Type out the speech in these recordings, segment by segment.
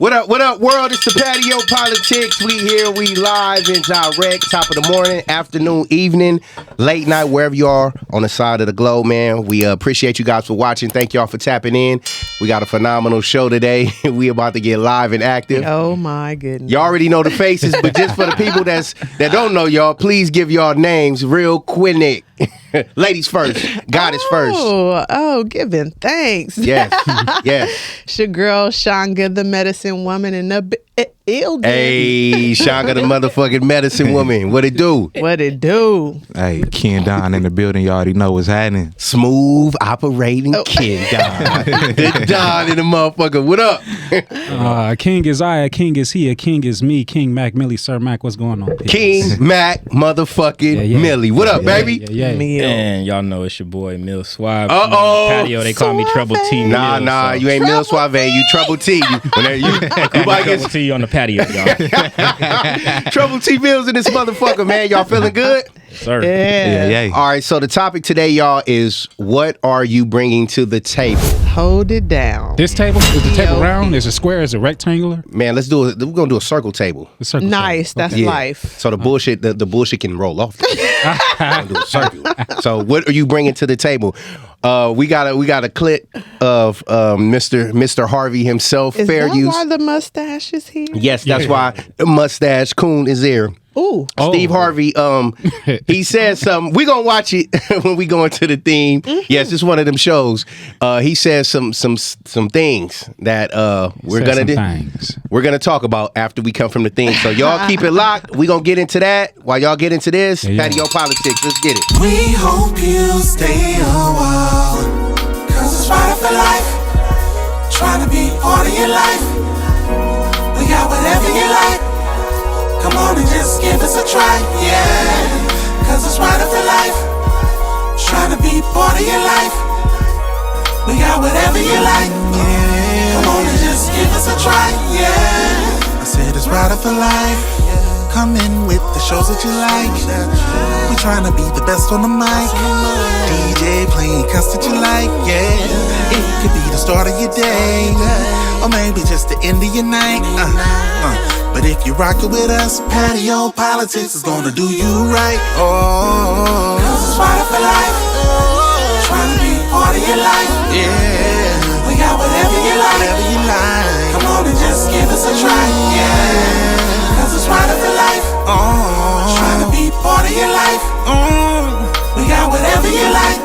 What up, world? It's the Patio PolitiCz. We here, we live and direct, top of the morning, afternoon, evening, late night, wherever you are on the side of the globe, man. We appreciate you guys for watching. Thank y'all for tapping in. We got a phenomenal show today. We about to get live and active. Oh my goodness. You already know the faces, but just for the people that don't know y'all, please give y'all names real quick. Ladies first. God is first. Oh, giving thanks. Yes. It's your girl, Shanga, the medicine woman in the building. Hey, Shanga, the motherfucking medicine woman. What it do? What it do? Hey, Kendon in the building. You already know what's happening. Smooth operating Kendon. The Don in the motherfucker. What up? King is I, a king is he, a king is me. King Mac Millie, Sir Mac, what's going on? King Mac motherfucking Millie. What up, baby? Meal. And y'all know it's your boy Mill Suave. Uh-oh. Patio, they call me Trouble T. Nah, you ain't Mill Suave. You Trouble T. You might Trouble T on the patio, y'all. Trouble T Mills in this motherfucker, man. Y'all feeling good? Sir. Yeah. All right, so the topic today, y'all, is what are you bringing to the table? Hold it down. This table, is the table round? Is it square? Is it rectangular? Man, we're gonna do a circle table. The circle Nice. table. That's Okay. life. So the bullshit, the bullshit can roll off. We're gonna do a circle. So what are you bringing to the table? We got a clip of Mr. Harvey himself. Is Fair that use. why the mustache is here? Yes, that's why Mustache Coon is here. Ooh. Steve Harvey, he said something. We're gonna watch it when we go into the theme. Mm-hmm. Yes, it's one of them shows. He says some things that we're gonna talk about after we come from the theme. So y'all keep it locked. We're gonna get into that. While y'all get into this, Patio PolitiCz, let's get it. We hope you stay a while, cause it's right for life. Trying to be part of your life. We got whatever you like. Come on and just give us a try, yeah. Cause it's right for life. Trying to be part of your life. We got whatever you like, yeah. Come on and just give us a try, yeah. I said it's right for life. Come in with the shows that you like. We trying to be the best on the mic. DJ playing cuts that you like, yeah. It could be the start of your day, or maybe just the end of your night. But if you rock it with us, Patio PolitiCz is gonna do you right. Oh, cause it's right for life. Trying to be part of your life, yeah. We got whatever you like. Come on and just give us a try, yeah. Cause it's right for life. Trying to be part of your life. We got whatever you like.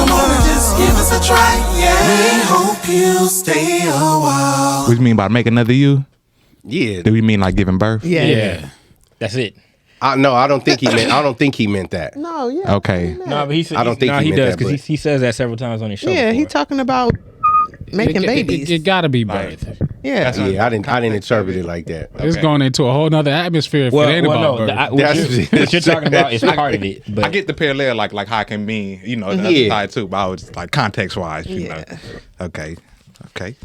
Come on and just give us a try, yeah. We hope you stay a while. What do you mean by make another you? Yeah. Do we mean like giving birth? Yeah. That's it. No, I don't think he meant that. No, yeah. Okay. No, but he said, I don't think he meant does that, because but- he says that several times on his show. Yeah, he before. talking about making babies. It gotta be birth. Yeah. Yeah, I didn't interpret it like that. It's going into a whole nother atmosphere if it ain't about birth. What you're talking about is part of it. But I get the parallel like how it can mean, that's Yeah. tied too, but I was like context wise, you know. Okay.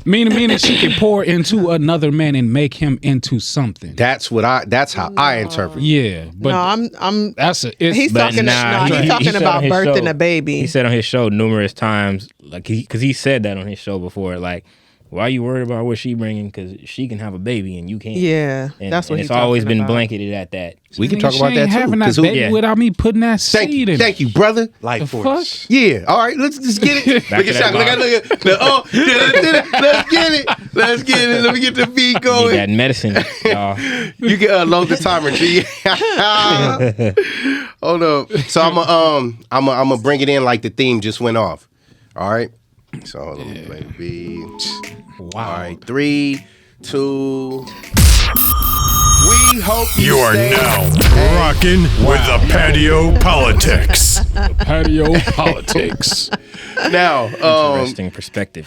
Meaning she can pour into another man and make him into something. That's how I interpret it. Yeah, but I'm that's he's talking about birthing a baby. He said on his show numerous times, like because he said that on his show before, like, why are you worried about what she bringing? Because she can have a baby and you can't. Yeah, and, that's what and he's it's always talking been about. blanketed at that. We can talk about She that ain't too. having that 'cause baby without me putting that seed in. Thank you, brother. Life The force. fuck? Yeah. All right. Let's just get it. Back to that Let's get it. Let me get the beat Need going. that medicine, y'all. You can load the timer, G. Hold up. So I'm gonna bring it in like the theme just went off. All right. So hold on, let me play the beat. Wow. All right. 3, 2. We hope You are stay- now rocking with the Patio PolitiCz. Patio PolitiCz. Now, Interesting perspective.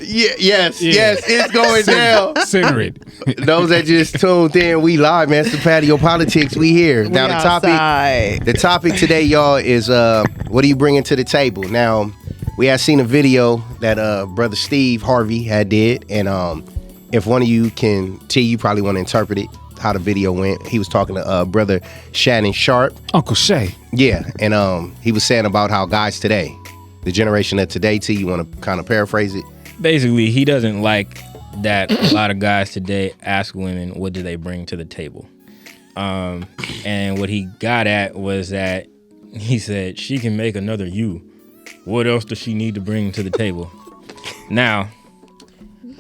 yes, it's going down. Center it. Those that just tuned in, we live, man. It's the Patio PolitiCz. We here. Now the topic today, y'all, is what are you bringing to the table? Now, we had seen a video that brother Steve Harvey had did, and if one of you can, you probably want to interpret it how the video went. He was talking to brother Shannon Sharp, Uncle Shay. yeah, and he was saying about how guys today, the generation of today, you want to kind of paraphrase it? Basically, he doesn't like that a lot of guys today ask women, what do they bring to the table? And what he got at was that he said, she can make another you. What else does she need to bring to the table? Now,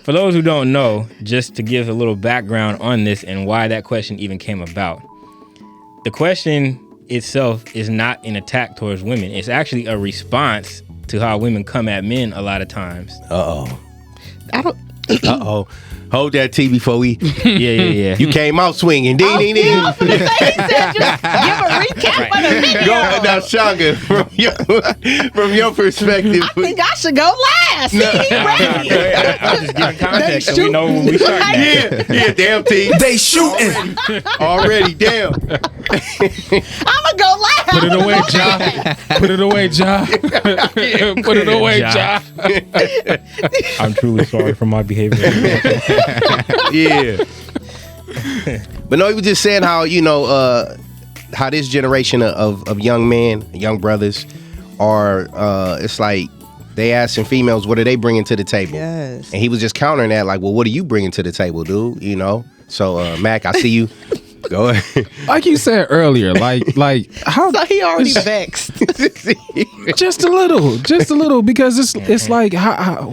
for those who don't know, just to give a little background on this and why that question even came about, the question itself is not an attack towards women. It's actually a response to how women come at men a lot of times. I don't. Hold that T before we. Yeah. You came out swinging. Ding, ding, ding. He said, just give a recap of the video. Go ahead now, Shanga. From your perspective. I think I should go last. See, he ready. I'm just giving context so we know when we start. Yeah, damn T. They shooting. Already, damn. I'ma go last. Put it away, Ja. Put it away, Ja. Put it away, Ja. I'm truly sorry for my behavior. Yeah. But no, he was just saying how, how this generation of young men, young brothers are, it's like they asking females, what are they bringing to the table? Yes. And he was just countering that, like, well, what are you bringing to the table, dude? So, Mac, I see you. Go ahead. Like you said earlier, like how So he already vexed. just a little, because it's like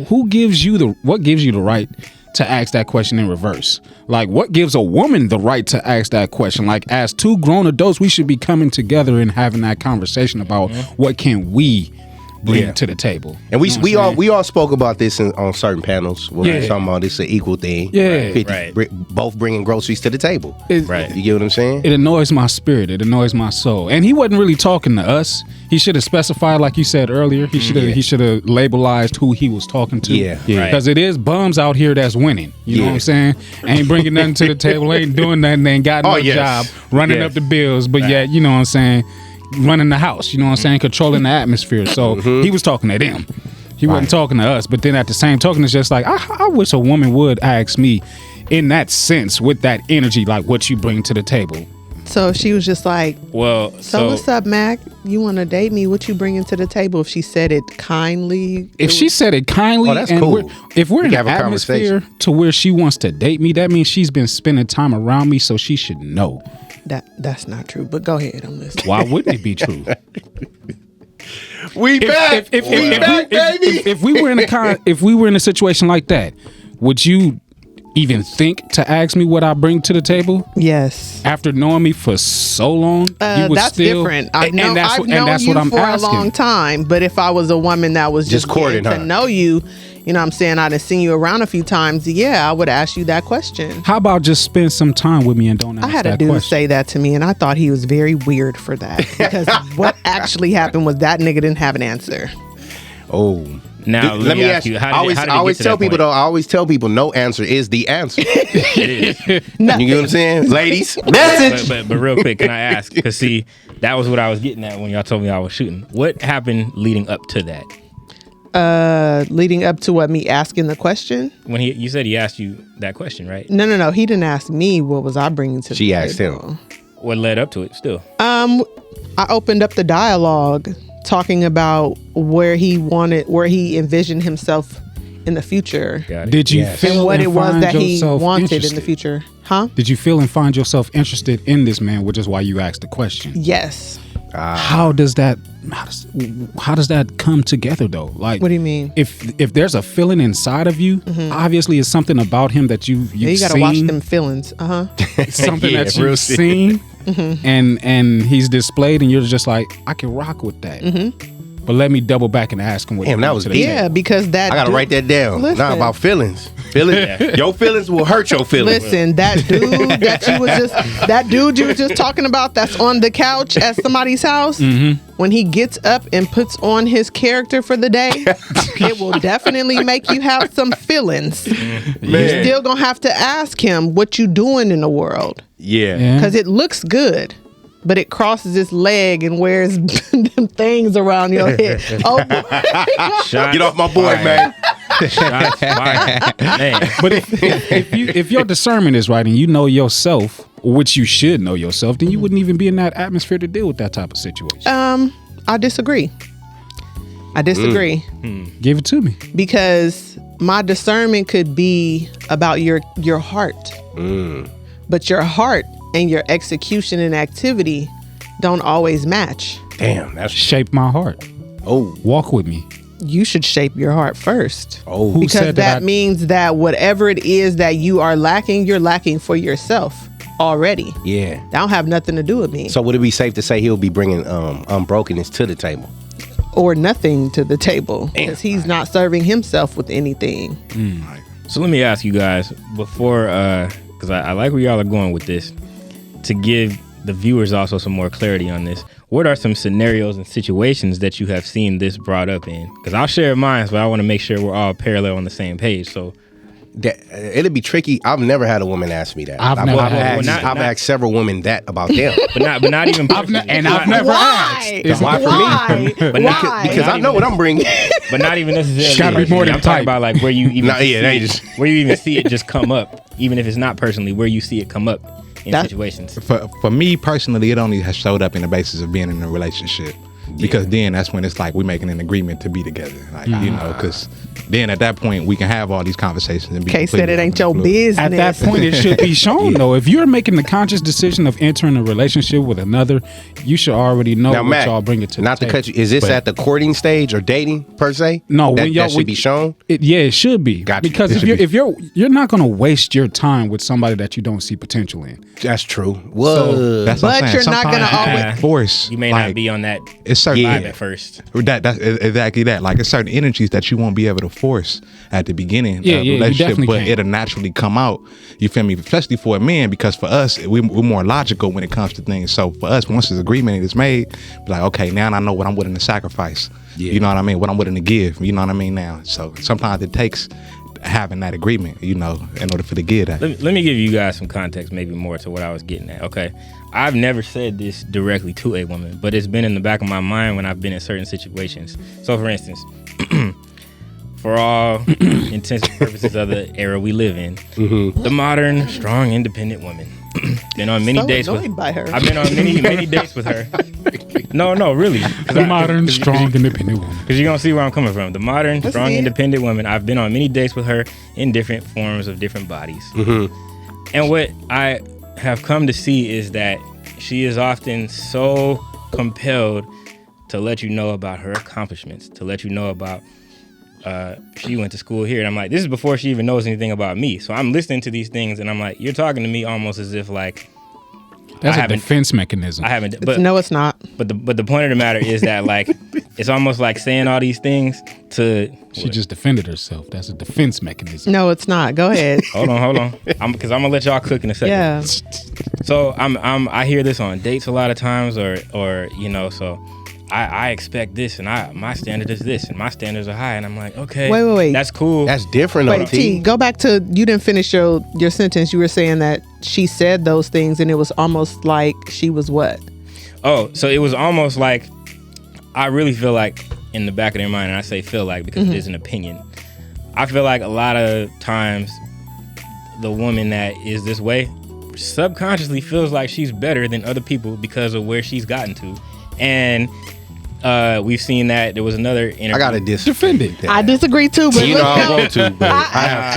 what gives you the right to ask that question in reverse? Like, what gives a woman the right to ask that question? Like, as two grown adults, we should be coming together and having that conversation about what can we bring to the table. And we all spoke about this on certain panels when we were talking about this an equal thing. Yeah. 50, both bringing groceries to the table. Right. You get what I'm saying? It annoys my spirit. It annoys my soul. And he wasn't really talking to us. He should have specified, like you said earlier. He should have labelized who he was talking to. Yeah. Because it is bums out here that's winning. You know what I'm saying? Ain't bringing nothing to the table. Ain't doing nothing. Ain't got no job. Running up the bills. But yet, you know what I'm saying? Running the house, you know what I'm saying? Controlling the atmosphere. So he was talking to them. He wasn't talking to us. But then at the same token, it's just like, I wish a woman would ask me in that sense, with that energy, like what you bring to the table. So she was just like, Well, so what's up, Mac? You want to date me? What you bringing to the table? If she said it kindly. If she said it kindly, that's and cool. if we're in have an a atmosphere to where she wants to date me, that means she's been spending time around me, so she should know. That's not true, but go ahead. I'm listening. Why wouldn't it be true? We back. We back, baby. If we were in a situation like that, would you even think to ask me what I bring to the table? Yes. After knowing me for so long, you would that's still, different. I've known that's you what I'm for asking. a long time, but if I was a woman that was just courting getting her. to know you, you know what I'm saying, I'd have seen you around a few times, I would ask you that question. How about just spend some time with me and don't ask I had a that dude question? say that to me, and I thought he was very weird for that. Because what actually happened was that nigga didn't have an answer. Oh. now Let me ask you. I always tell people though. I always tell people no answer is the answer. It is. You get what I'm saying, ladies? Message. But real quick, can I ask? Because see, that was what I was getting at when y'all told me I was shooting. What happened leading up to that? Leading up to what, me asking the question? When you said he asked you that question, right? No. He didn't ask me what was I bringing to the She table. asked him. What led up to it? Still, I opened up the dialogue talking about where he envisioned himself in the future. got it. Did you Yes. feel And what and it was find that he yourself wanted in interested? the future. Huh? Did you feel and find yourself interested in this man, which is why you asked the question? Yes. How does that come together though? Like, What do you mean? If there's a feeling inside of you, obviously it's something about him that you've You gotta seen. watch them feelings. It's something Yeah, that real you've shit. seen, and he's displayed, and you're just like, I can rock with that. But let me double back and ask him what. Damn, he that brought was to the deep. table. Yeah, because that I gotta write that down. Listen. Not about feelings. Your feelings will hurt your feelings. Listen, that dude you was just talking about that's on the couch at somebody's house, when he gets up and puts on his character for the day, it will definitely make you have some feelings. You're still gonna have to ask him what you doing in the world, Yeah. because it looks good, but it crosses its leg and wears them things around your head. Oh, Shots Get off my boy, fired. man. Shots fired. Man. But if your discernment is right and you know yourself, which you should know yourself, then you wouldn't even be in that atmosphere to deal with that type of situation. I disagree. Give it to me. Because my discernment could be about your heart. But your heart and your execution and activity don't always match. Damn, that's Shape my heart. oh Walk with me. You should shape your heart first. oh. Who Because said that that means that whatever it is that you are lacking, you're lacking for yourself already. Yeah. That don't have nothing to do with me. So would it be safe to say he'll be bringing unbrokenness to the table? Or nothing to the table. Because he's not serving himself with anything. So let me ask you guys before, because I like where y'all are going with this, to give the viewers also some more clarity on this. What are some scenarios and situations that you have seen this brought up in? Because I'll share mine, but I want to make sure we're all parallel on the same page. So It'd be tricky. I've never had a woman ask me that. I've never asked, had- I've asked several women that about them. but not even personally. I've never asked. It's why for me? But Why? Because I know what I'm bringing. but not even necessarily. Gotta be more than I'm talking type. about like where you even Nah, yeah, they see just- where you even see it just come up, even if it's not personally, where you see it come up in That- situations. For me personally, it only has showed up in the basis of being in a relationship. Because then that's when it's like we're making an agreement to be together. Like, you know, because then at that point we can have all these conversations and be Kay said it completely ain't your open and business. At that point, it should be shown, though. If you're making the conscious decision of entering a relationship with another, you should already know Now, what Matt, y'all bring it to not the to table. cut you. Is this at the courting stage or dating per se? No, that, when y'all that should be shown. Yeah, it should be. Gotcha. Because It if should you're not going to waste your time with somebody that you don't see potential in. That's true. Whoa. That's what I'm But saying. you're not gonna Sometimes you always- can't force. You may like, not be on that It's certain. vibe Yeah. at first. That's exactly that. Like it's certain energies that you won't be able to force at the beginning Yeah, of yeah, the you relationship, definitely but can. it'll naturally come out. You feel me? Especially for a man, because for us, we're more logical when it comes to things. So for us, once this agreement is made, be like, okay, now I know what I'm willing to sacrifice. Yeah. You know what I mean? What I'm willing to give. You know what I mean? Now, so sometimes it takes having that agreement, you know, in order for to give that. Let me give you guys some context, maybe more to what I was getting at. Okay, I've never said this directly to a woman, but it's been in the back of my mind when I've been in certain situations. So, for instance, for all intents and purposes of the era we live in, the modern, strong, independent woman. Been on many So dates with. annoyed by her. I've been on many dates with her. No, really. The modern, strong, independent woman. Because you're going to see where I'm coming from. The modern, strong, see it. independent woman. I've been on many dates with her in different forms of different bodies. And what I have come to see is that she is often so compelled to let you know about her accomplishments, to let you know about she went to school here. And I'm like, this is before she even knows anything about me. So I'm listening to these things and I'm like, you're talking to me almost as if like, That's I a haven't- defense mechanism. I haven't, but No, it's not. But the point of the matter is that like it's almost like saying all these things to. She just defended herself. That's a defense mechanism. No, it's not. Go ahead. Hold on. Because I'm gonna let y'all cook in a second. Yeah. So I hear this on dates a lot of times, or you know, so I expect this, and my standard is this, and my standards are high, and I'm like, okay, Wait. that's cool. That's different. Wait, though, T, go back to, you didn't finish your sentence. You were saying that she said those things and it was almost like she was what? Oh, so it was almost like I really feel like in the back of their mind, and I say feel like because it is an opinion. I feel like a lot of times the woman that is this way subconsciously feels like she's better than other people because of where she's gotten to. And we've seen that. There was another interview. I gotta Defend it. I disagree too, but You know I let's go. want to, but I have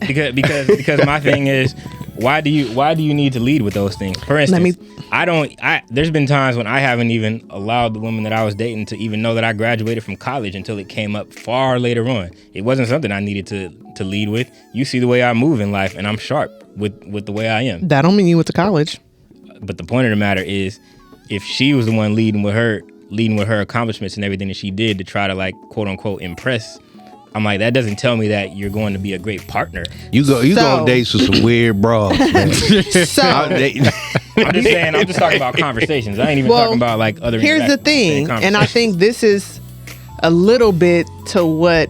to. because my thing is, why do you need to lead with those things? For instance, there's been times when I haven't even allowed the woman that I was dating to even know that I graduated from college until it came up far later on. It wasn't something I needed to lead with. You see the way I move in life, and I'm sharp with the way I am. That don't mean you went to college. But the point of the matter is, if she was the one leading with her accomplishments and everything that she did to try to like quote unquote impress, I'm like, that doesn't tell me that you're going to be a great partner. You go on dates with some weird bras. Man. So I'm just saying, I'm just talking about conversations. I ain't even talking about like other. Here's the thing, and I think this is a little bit to what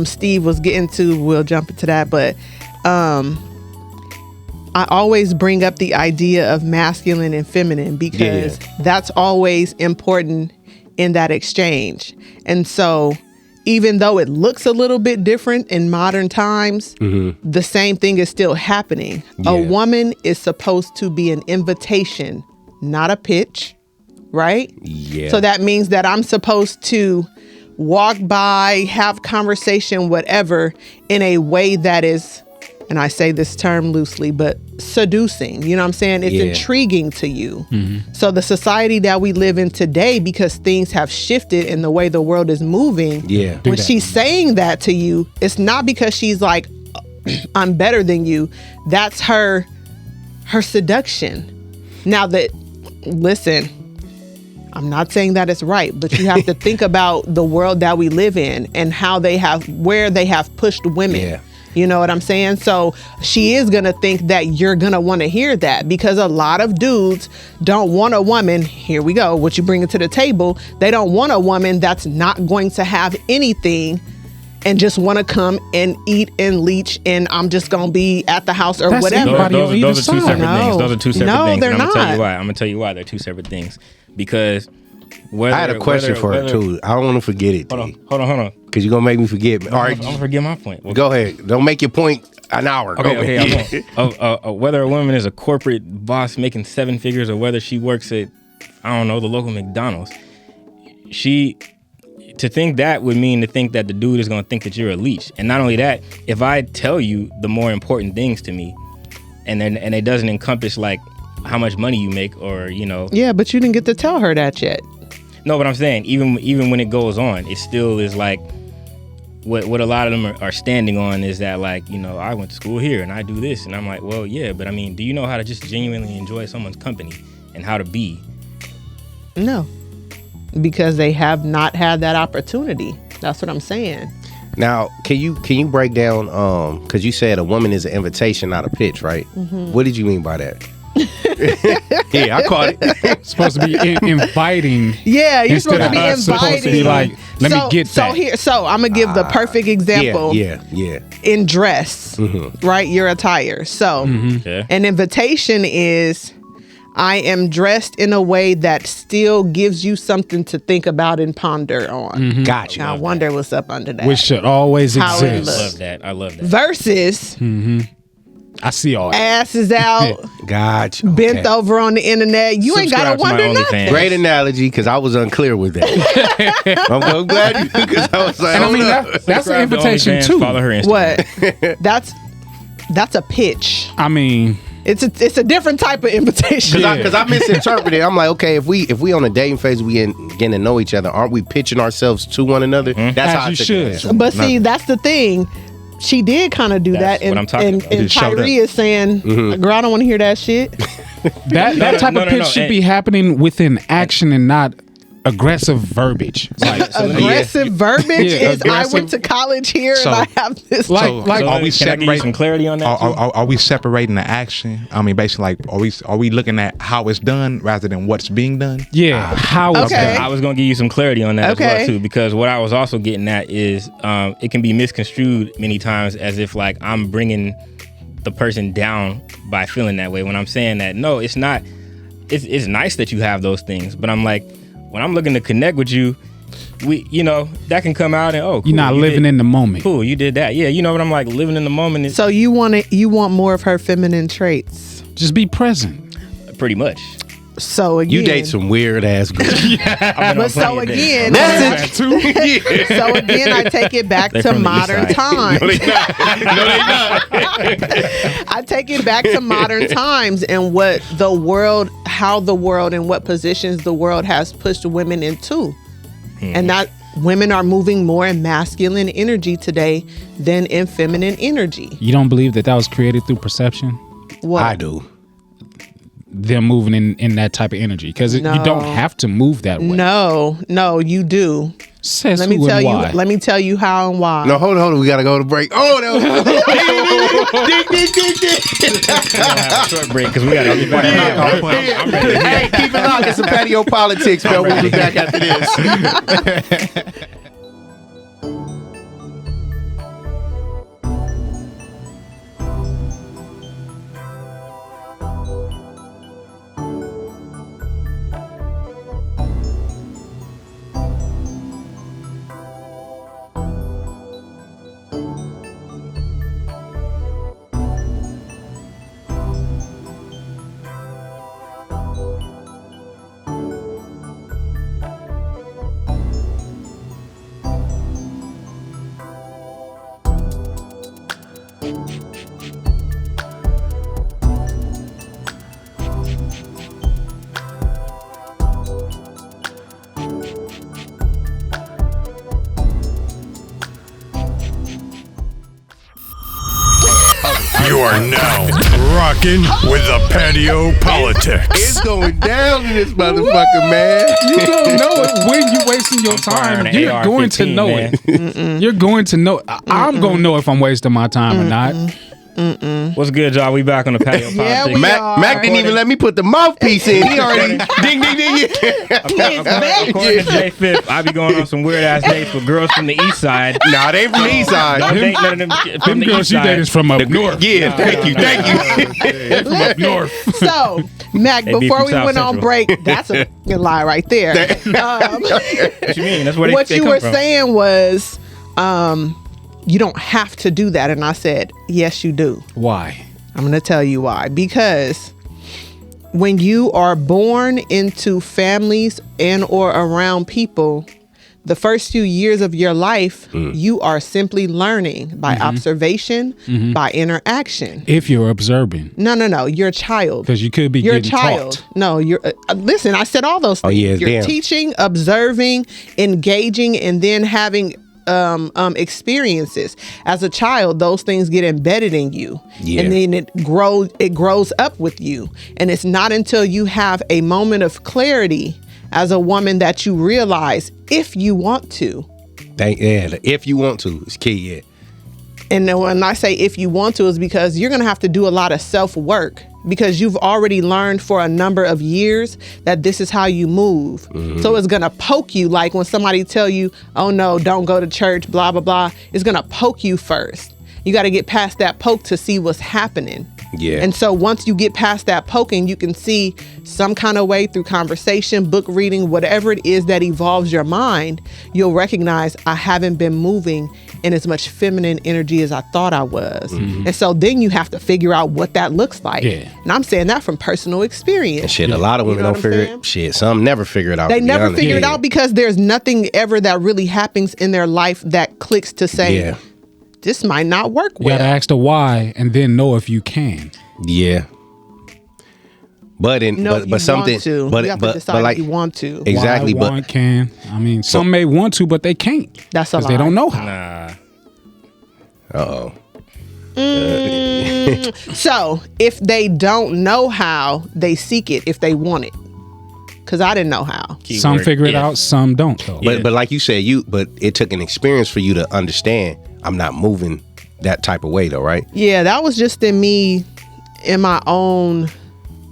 Steve was getting to. We'll jump into that, but I always bring up the idea of masculine and feminine because that's always important in that exchange. And so even though it looks a little bit different in modern times, the same thing is still happening. A woman is supposed to be an invitation, not a pitch, right? Yeah. So that means that I'm supposed to walk by, have conversation, whatever, in a way that is, and I say this term loosely, but seducing. You know what I'm saying? It's intriguing to you. So the society that we live in today, because things have shifted in the way the world is moving, when she's saying that to you, it's not because she's like, I'm better than you. That's her seduction. Now listen, I'm not saying that it's right, but you have to think about the world that we live in and where they have pushed women. Yeah. You know what I'm saying? So she is going to think that you're going to want to hear that, because a lot of dudes don't want a woman. Here we go. What you bring to the table. They don't want a woman that's not going to have anything and just want to come and eat and leech, and I'm just going to be at the house or whatever. Those are two separate things. Those are two separate things. They're not. I'm going to tell you why they're two separate things. Because I had a question for her too. I don't want to forget it. Hold on. Because you're going to make me forget. All right. I'm going to forget my point. Go ahead. Don't make your point an hour. Okay. Whether a woman is a corporate boss making 7 figures or whether she works at, I don't know, the local McDonald's, to think that would mean to think that the dude is going to think that you're a leech. And not only that, if I tell you the more important things to me, and it doesn't encompass like how much money you make, or Yeah, but you didn't get to tell her that yet. No, but I'm saying even when it goes on, it still is like what a lot of them are standing on is that, like, I went to school here and I do this, and I'm like, well, yeah, but I mean, do you know how to just genuinely enjoy someone's company and how to be? No, because they have not had that opportunity. That's what I'm saying. Now, can you break down, because you said a woman is an invitation, not a pitch, right? What did you mean by that? Yeah, I caught it. It's supposed to be inviting. Yeah, you're supposed to be inviting. Supposed to be like, let me get that. So I'm gonna give the perfect example. Yeah. In dress, right? Your attire. So an invitation is, I am dressed in a way that still gives you something to think about and ponder on. Gotcha. I wonder what's up under that. Which should always exist. I love that. Versus, I see all that. ass is out, Gotcha. bent over on the internet. You ain't gotta wonder nothing. Great analogy, because I was unclear with that. I'm glad you, because I was like, and I mean, that's an invitation too. Follow her Instagram. What? That's a pitch. I mean, it's a different type of invitation. Because I misinterpreted. I'm like, okay, if we on a dating phase, we getting to know each other, aren't we pitching ourselves to one another? That's how you should. But see, that's the thing. She did kind of do that, and Tyre is saying, "Girl, I don't want to hear that shit." that type of pitch should be happening within action and not aggressive verbiage. Aggressive verbiage is I went to college here and I have this. Are we separating some clarity on that? Are we separating the action? I mean, basically, like, are we looking at how it's done rather than what's being done? Yeah, how it's done. I was gonna give you some clarity on that as well too, because what I was also getting at is it can be misconstrued many times as if like I'm bringing the person down by feeling that way. When I'm saying that, no, it's not. It's nice that you have those things, but I'm like, when I'm looking to connect with you, that can come out and cool, you're not living in the moment. Cool, you did that. Yeah, you know what I'm like, living in the moment. So you want more of her feminine traits. Just be present. Pretty much. So again, you date some weird ass girls. But so again, so again, I take it back to modern times. No, they not. I take it back to modern times and what the world, how the world, and what positions the world has pushed women into, and that women are moving more in masculine energy today than in feminine energy. You don't believe that was created through perception? What? I do. Them moving in that type of energy, because you don't have to move that way. No, you do. Says let me who tell and you. why. Let me tell you how and why. No, hold on. We gotta go to break. Oh no! Short break because we gotta get back. I'm ready. Hey, keep it locked. It's a Patio PolitiCz, man. We'll be back after this. are now rocking with the Patio PolitiCz. It's going down in this motherfucker, man. You gonna know it when you wasting your time. You're going to know it. You're going to know. I'm gonna know if I'm wasting my time or not. What's good, y'all? We back on the Patio Yeah, PolitiCz. we Mac didn't even let me put the mouthpiece in. He already ding, ding, ding. According to J Fifth, I be going on some weird ass dates with girls from the east side. Nah, they from the east side. Don't date none of them from the Them girls east she dated side. is from up north. Yeah, thank you. They're from up north. So, Mac, They be before from we South went on Central. break, that's a lie right there. What you mean? That's where What they you come were from. saying was, you don't have to do that. And I said, yes, you do. Why? I'm going to tell you why. Because when you are born into families and or around people, the first few years of your life, you are simply learning by observation, by interaction. If you're observing, No. You're a child. because you could be You're a getting child. taught. No, you're. Listen, I said all those things. Oh, yeah, you're damn. teaching, observing, engaging, and then having experiences. As a child, those things get embedded in you, and then it grows up with you. And it's not until you have a moment of clarity as a woman that you realize if you want to. If you want to, it's key. Yeah. And then when I say if you want to, is because you're going to have to do a lot of self-work, because you've already learned for a number of years that this is how you move. So it's going to poke you, like when somebody tell you, oh no, don't go to church, blah, blah, blah. It's going to poke you first. You got to get past that poke to see what's happening. Yeah. And so once you get past that poking, you can see some kind of way through conversation, book reading, whatever it is that evolves your mind, you'll recognize I haven't been moving in as much feminine energy as I thought I was. And so then you have to figure out what that looks like. Yeah. And I'm saying that from personal experience. And shit, a lot of women know don't what I'm figure saying? it. Shit, some never figure it out. They to be never honest. figure it out because there's nothing ever that really happens in their life that clicks to say, this might not work You gotta well. ask the why and then know if you can. Yeah. But something, want to. but you have to decide but like if you want to. exactly, Why, but want, can. I mean, some may want to, but they can't. That's a because they lie. don't know how. Nah. uh-oh. So if they don't know how, they seek it if they want it. Because I didn't know how. Keyword, Some figure it if. out, some don't. Though. But like you said, but it took an experience for you to understand I'm not moving that type of way though, right? Yeah, that was just in me, in my own,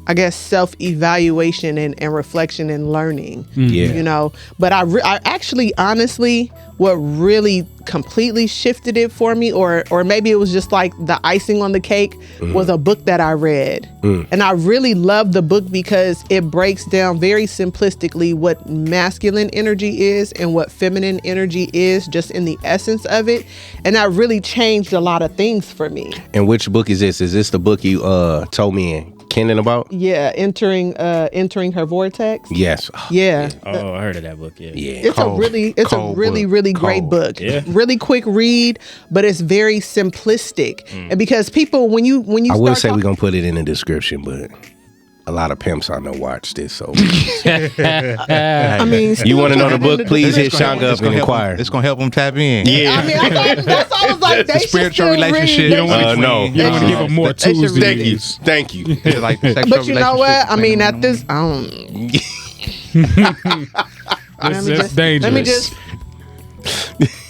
I guess, self-evaluation and reflection and learning. Yeah. You know, but I actually, honestly, what really completely shifted it for me, or maybe it was just like the icing on the cake, was a book that I read. And I really loved the book because it breaks down very simplistically what masculine energy is and what feminine energy is, just in the essence of it. And that really changed a lot of things for me. And which book is this? Is this the book you told me and Kendon about? Yeah, entering her vortex. Yes. Yeah. Oh, I heard of that book. Yeah. Yeah. It's a really great book. Yeah. Really quick read, but it's very simplistic. And because people, when you I will start say we're talking- gonna put it in the description, but a lot of pimps I know watch this. So I mean, you want to know the book? Please hit It's gonna Shanga up and inquire. It's gonna help them tap in. Yeah. I mean, that's all I was like, they should spiritual still relationship. read. You don't want no. You don't want to give them more They should tools to read Thank you. use. Thank you. Yeah, like sexual But you know what? I mean, at relationship. this, I don't. That's dangerous. Let me just.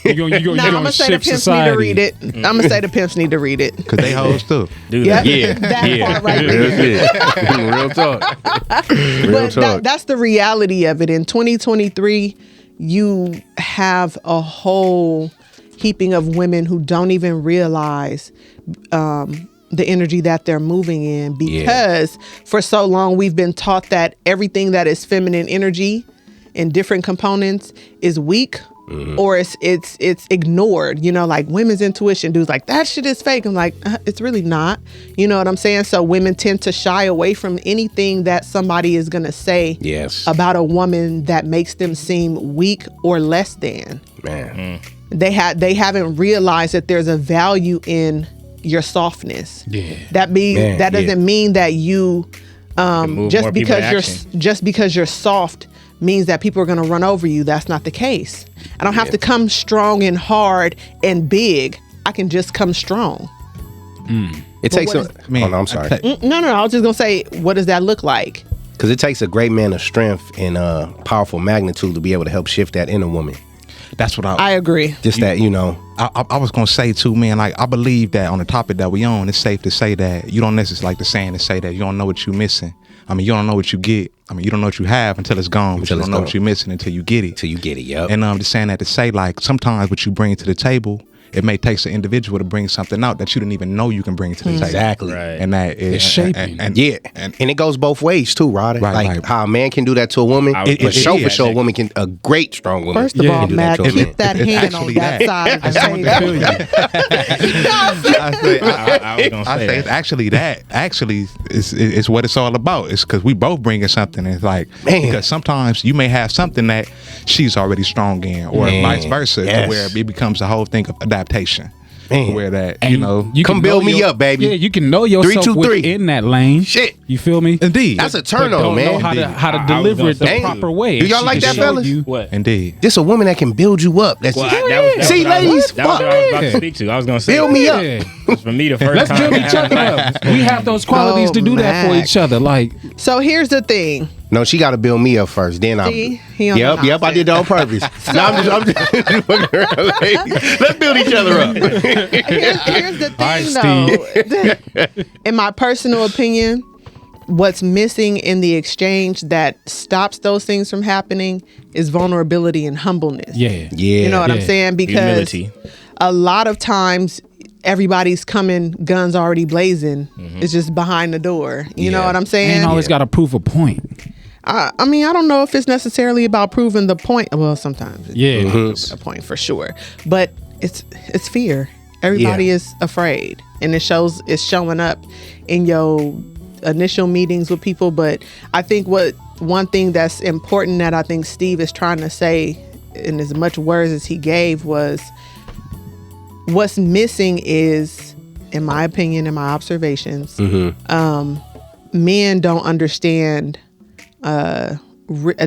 You I'm gonna say the shift pimps society. need to read it. I'm gonna say the pimps need to read it. Cause they hoes too. Do Yep. that. Yeah. That Yeah. part right there. That's it. Real talk. Real But talk. that's the reality of it. In 2023, you have a whole heaping of women who don't even realize the energy that they're moving in, because for so long we've been taught that everything that is feminine energy in different components is weak. Or it's ignored, you know, like women's intuition. Dudes like, that shit is fake. I'm like, it's really not. You know what I'm saying? So women tend to shy away from anything that somebody is gonna say Yes. about a woman that makes them seem weak or less than. Man. They haven't realized that there's a value in your softness. Yeah. That doesn't mean that you move more people to action. just because you're soft means that people are going to run over you. That's not the case. I don't have to come strong and hard and big. I can just come strong. It takes a Man, oh no, I'm sorry. No, I was just gonna say, what does that look like? Because it takes a great man of strength and powerful magnitude to be able to help shift that in a woman. That's what I agree. Just that, I was gonna say too, man. Like I believe that on the topic that we on, it's safe to say that you don't necessarily like the saying to say that you don't know what you're missing. I mean, you don't know what you get. I mean, you don't know what you have until it's gone. But you don't know what you're missing until you get it. Yep. And I'm just saying that to say, like, sometimes what you bring to the table, it may take an individual to bring something out that you didn't even know you can bring to the table. Exactly. Right. And that is It's shaping. And it goes both ways too, Roddy. Right. How a man can do that to a woman, for sure, a woman can, a great strong woman. First of all, Matt, keep that hand on actually that side of the table. I was gonna I say say it's that. actually that. Actually, it's what it's all about. It's because we both bringing something. It's like, because sometimes you may have something that she's already strong in, or vice versa, to where it becomes a whole thing of adaptation. Where that, And you come can build know me up, baby. Yeah, you can know yourself 3, 2, 3. within that lane. Shit. You feel me? Indeed. That's a But turn on, don't man. know how to I was deliver gonna it the say, proper way. Do y'all She like can that, show fellas? you- What? Indeed. This a woman that can build you up. That's Well, just, that see, was what I was- ladies, that was what I was about to fuck. speak to. I was gonna say, build me up. Yeah. for me the first Let's time. build each other up. We have those qualities to do that for Mac. each other. Like, So here's the thing. No, she got to build me up first. Then See? He on the Yep, I did that on purpose. No, I'm just fucking around, ladies. Let's build each other up. Here's the right, thing, though. In my personal opinion, what's missing in the exchange that stops those things from happening is vulnerability and humbleness. yeah. You know what I'm Yeah. saying? Because Humility. a lot of times everybody's coming guns already blazing. It's just behind the door. You know what I'm saying? Ain't always got to prove a point. I mean, I don't know if it's necessarily about proving the point. Well, sometimes it's Yeah. a point for sure, but it's fear. Everybody is afraid, and it's showing up in your initial meetings with people. But I think one thing that's important that I think Steve is trying to say in as much words as he gave was, what's missing is, in my opinion, in my observations, men don't understand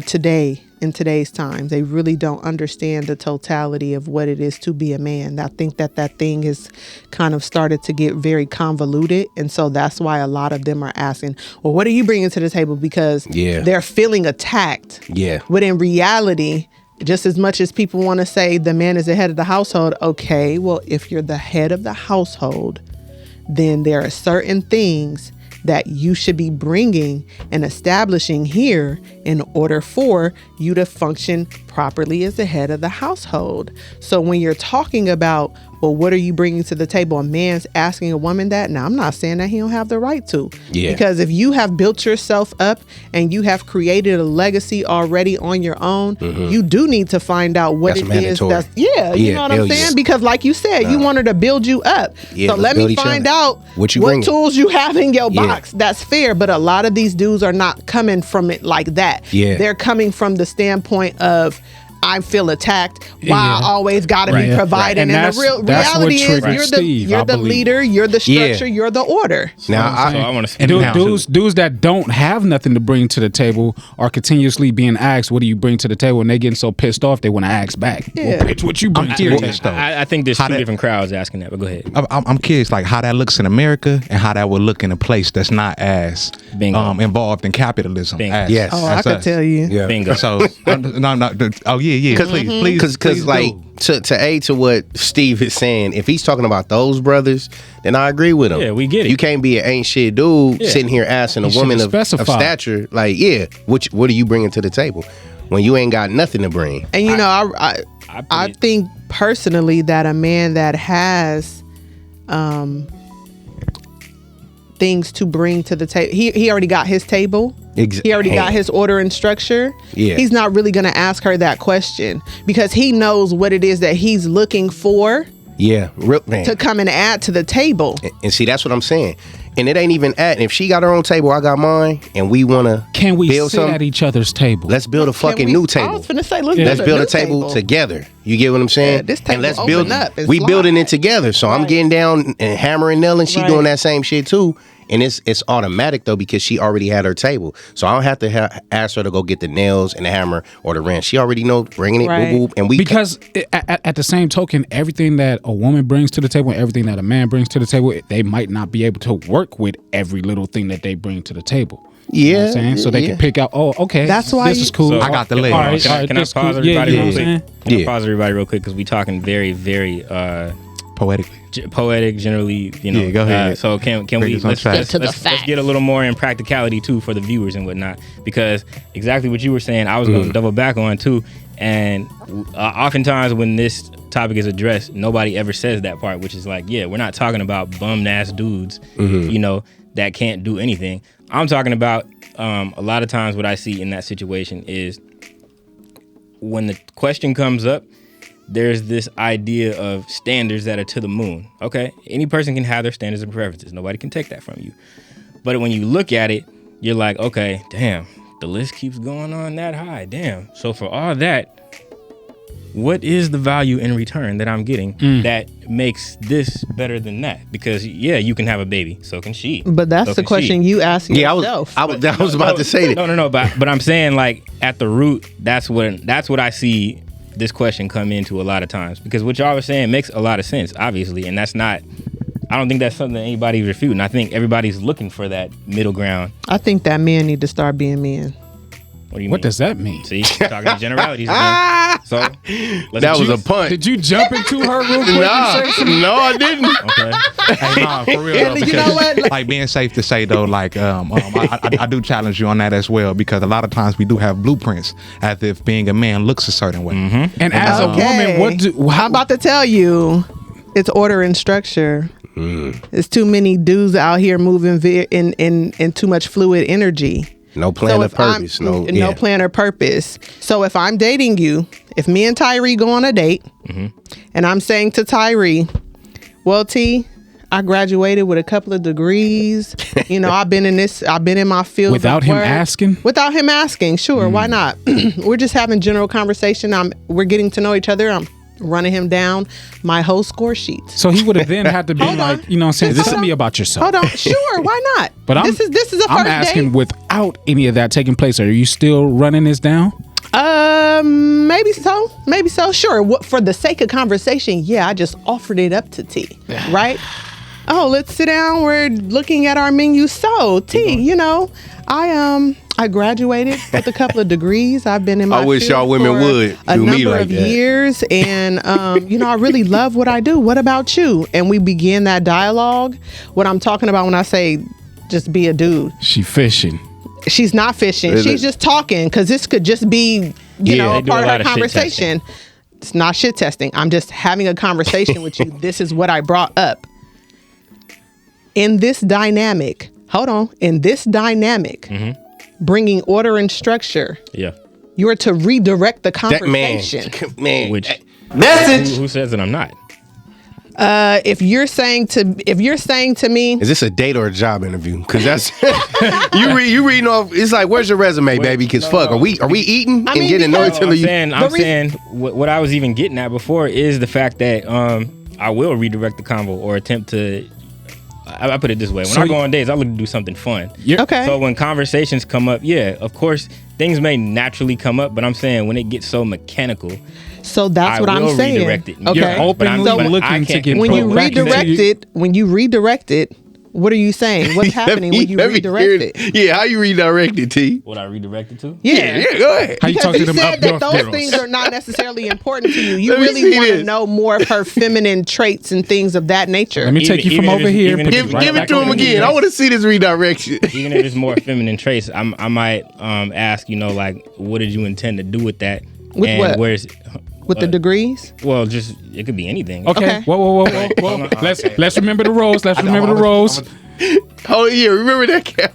today, in today's times, they really don't understand the totality of what it is to be a man. I think that thing has kind of started to get very convoluted, and so that's why a lot of them are asking, well, what are you bringing to the table? Because they're feeling attacked. Yeah. But in reality, just as much as people want to say the man is the head of the household, okay, well, if you're the head of the household, then there are certain things that you should be bringing and establishing here in order for you to function properly as the head of the household. So when you're talking about, well, what are you bringing to the table? A man's asking a woman that. Now, I'm not saying that he don't have the right to. Yeah. Because if you have built yourself up and you have created a legacy already on your own, you do need to find out what That's it is. mandatory. You know what I'm saying? Because like you said, you want her to build you up. Yeah, So let's let build me each find other. out What you what bringing? tools you have in your Yeah. box. That's fair. But a lot of these dudes are not coming from it like that. Yeah. They're coming from the standpoint of, I feel attacked. Why I Yeah. always got to Right. be providing. And And that's the real what reality is triggered Steve, you're I the believe. leader, you're the Yeah. structure, you're the order. Now, So I want to speak And now. dudes that don't have nothing to bring to the table are continuously being asked, "What do you bring to the table?" And they getting so pissed off they want to ask back. Yeah. Well, bitch, what you bring to the curious, table? though. I think there's How two that- different crowds asking that, but go ahead. I'm curious, like how that looks in America and how that would look in a place that's not as Bingo. involved in capitalism. Bingo. As, Yes. Oh, I as could us. tell you. yeah. Bingo. So, please, Because like to aid to what Steve is saying, if he's talking about those brothers, then I agree with him. Yeah, we get it. You can't be an ain't shit dude Yeah. sitting here asking a You woman should've of specified. stature, like, what are you bringing to the table when you ain't got nothing to bring? And you know, I believe- think personally that a man that has things to bring to the table, he already got his table. He already got his order and structure. Yeah. He's not really going to ask her that question because he knows what it is that he's looking for Yeah, real man. to come and add to the table. And see, that's what I'm saying. And it ain't even at. If she got her own table, I got mine, and we want to Can we build sit something, at each other's table? let's build a fucking new I table. was finna say, let's Let's build new a table together. You get what I'm saying? Yeah, this table and let's open build. up and We slide. building it together. So I'm Right. getting down and hammering nailing. She Right. doing that same shit too. And it's automatic though because she already had her table, so I don't have to ask her to go get the nails and the hammer or the wrench. She already knows bringing it, Right. boop, boop, and we Because at the same token, everything that a woman brings to the table and everything that a man brings to the table, they might not be able to work with every little thing that they bring to the table. You know what I'm saying? So they can pick out, okay, That's why this is cool. So, I got the leg. All All right, can I this pause cool. everybody Yeah, real you know what I'm quick? Can I pause everybody real quick because we talking very, very Poetically. poetic, generally, you know. Yeah, go ahead. So can Bring we us on let's track. let's get a little more in practicality too for the viewers and whatnot, because exactly what you were saying, I was going to double back on too. And oftentimes when this topic is addressed, nobody ever says that part, which is like, yeah, we're not talking about bummed ass dudes, you know, that can't do anything. I'm talking about a lot of times what I see in that situation is when the question comes up, there's this idea of standards that are to the moon. Okay, any person can have their standards and preferences. Nobody can take that from you. But when you look at it, you're like, okay, damn, the list keeps going on that high. Damn. So for all that, what is the value in return that I'm getting that makes this better than that? Because yeah, you can have a baby, so can she. But that's So the can question she. you ask yourself. I was about to say that. No, but I'm saying like at the root, that's what I see this question come into a lot of times, because what y'all were saying makes a lot of sense, obviously, and that's not. I don't think that's something that anybody's refuting. I think everybody's looking for that middle ground. I think that men need to start being men. What do you mean? What does that mean? See, talking in generalities again. So That was a punt. Did you jump into her real quick? Nah, no, I didn't. okay. Hey, nah, for real though, You because, know what? like being safe to say though, like I do challenge you on that as well, because a lot of times we do have blueprints as if being a man looks a certain way. And as a woman, what do? I'm about to tell you, it's order and structure. There's too many dudes out here moving in too much fluid energy. No plan or if purpose. No plan or purpose. So if I'm dating you, if me and Tyre go on a date, and I'm saying to Tyre, well, T, I graduated with a couple of degrees. You know, I've been in my field Without of him work. asking? Without him asking, sure, why not? We're just having general conversation. We're getting to know each other. I'm running him down my whole score sheet. So he would have then had to be Hold like, on. you know what I'm saying, Hold tell on. me about yourself. Hold on, sure, why not? But this is a first I'm asking date. without any of that taking place, are you still running this down? Maybe so. Sure. For the sake of conversation, yeah, I just offered it up to T, right? Oh, let's sit down. We're looking at our menu. So, T, you know, I graduated with a couple of degrees. I've been in my I wish field y'all women for would a do me number like of that. years, and you know, I really love what I do. What about you? And we begin that dialogue. What I'm talking about when I say just be a dude. She fishing. She's not fishing. Is She's it? just talking, because this could just be, you know, they a do part a of lot our of shit conversation. It's not shit testing. I'm just having a conversation with you. This is what I brought up. In this dynamic, bringing order and structure, Yeah. you are to redirect the That conversation. man. Which Message. who says that I'm not? If you're saying to me, Is this a date or a job interview? Because that's you reading off. It's like, where's your resume, baby? Because fuck, are we eating I and mean, getting to know because- each other? I'm saying what I was even getting at before is the fact that I will redirect the convo or attempt to. I put it this way: when I go on dates, I look to do something fun. okay. So when conversations come up, yeah, of course, things may naturally come up, but I'm saying when it gets so mechanical, So that's I what I'm will saying. redirect it. Okay. You're openly but I looking can't to get control When you it. back into redirect it, what are you saying? What's happening when you Let me redirect hear it? Yeah, how you redirect it, T? What I redirect it to? Yeah. Go ahead. How you Because talk to you them said up that north those girls? things are not necessarily important to you. You Let me really see want to this. know more of her feminine traits and things of that nature. Let me take you Even from if over it's- here. even put if you it's Give, right give it back to him over again. here. I want to see this redirection. Even if it's more feminine traits, I might ask, you know, like, what did you intend to do with that? With and what? Where's With the degrees? well, just it could be anything. Okay. Okay. Whoa. Let's remember the roles. Let's remember the roles. Oh yeah, remember that cat?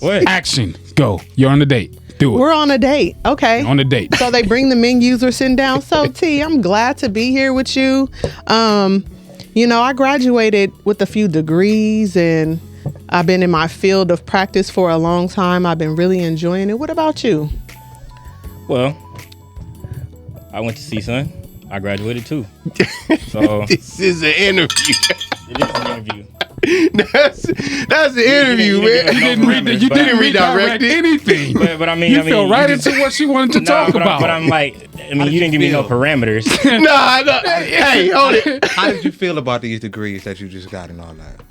What? Action. Go. You're on the date. Do it. We're on a date. Okay. On the date. So they bring the menus or sitting down. So T, I'm glad to be here with you. You know, I graduated with a few degrees and I've been in my field of practice for a long time. I've been really enjoying it. What about you? Well, I went to CSUN. I graduated too. So This is an interview. it is an interview. That's the interview, man. You didn't redirect anything. But I mean, you fell right into what she wanted to talk about. But I'm like, you didn't give me no parameters. No. Hey, hold it. How did you feel about these degrees that you just got and all that?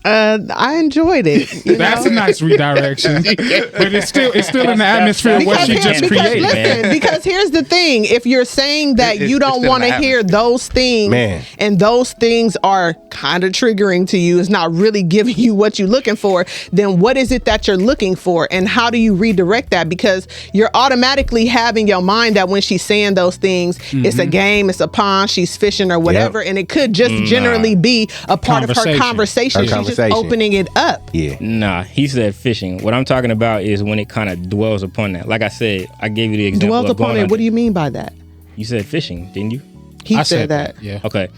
I enjoyed it. That's a nice redirection, but it's still in the atmosphere of what she just created. Listen, because here's the thing: if you're saying that you don't want to hear those things, and those things are kind of triggering to you, it's not really giving you what you're looking for, then what is it that you're looking for, and how do you redirect that? Because you're automatically having your mind that when she's saying those things, it's a game, it's a pond, she's fishing or whatever, and it could just generally be a part of her conversation. She's just opening it up. Yeah. Nah, he said fishing. What I'm talking about is when it kind of dwells upon that. Like I said, I gave you the example. Dwells upon it. What do you mean by that? You said fishing, didn't you? He said that. Yeah. Okay.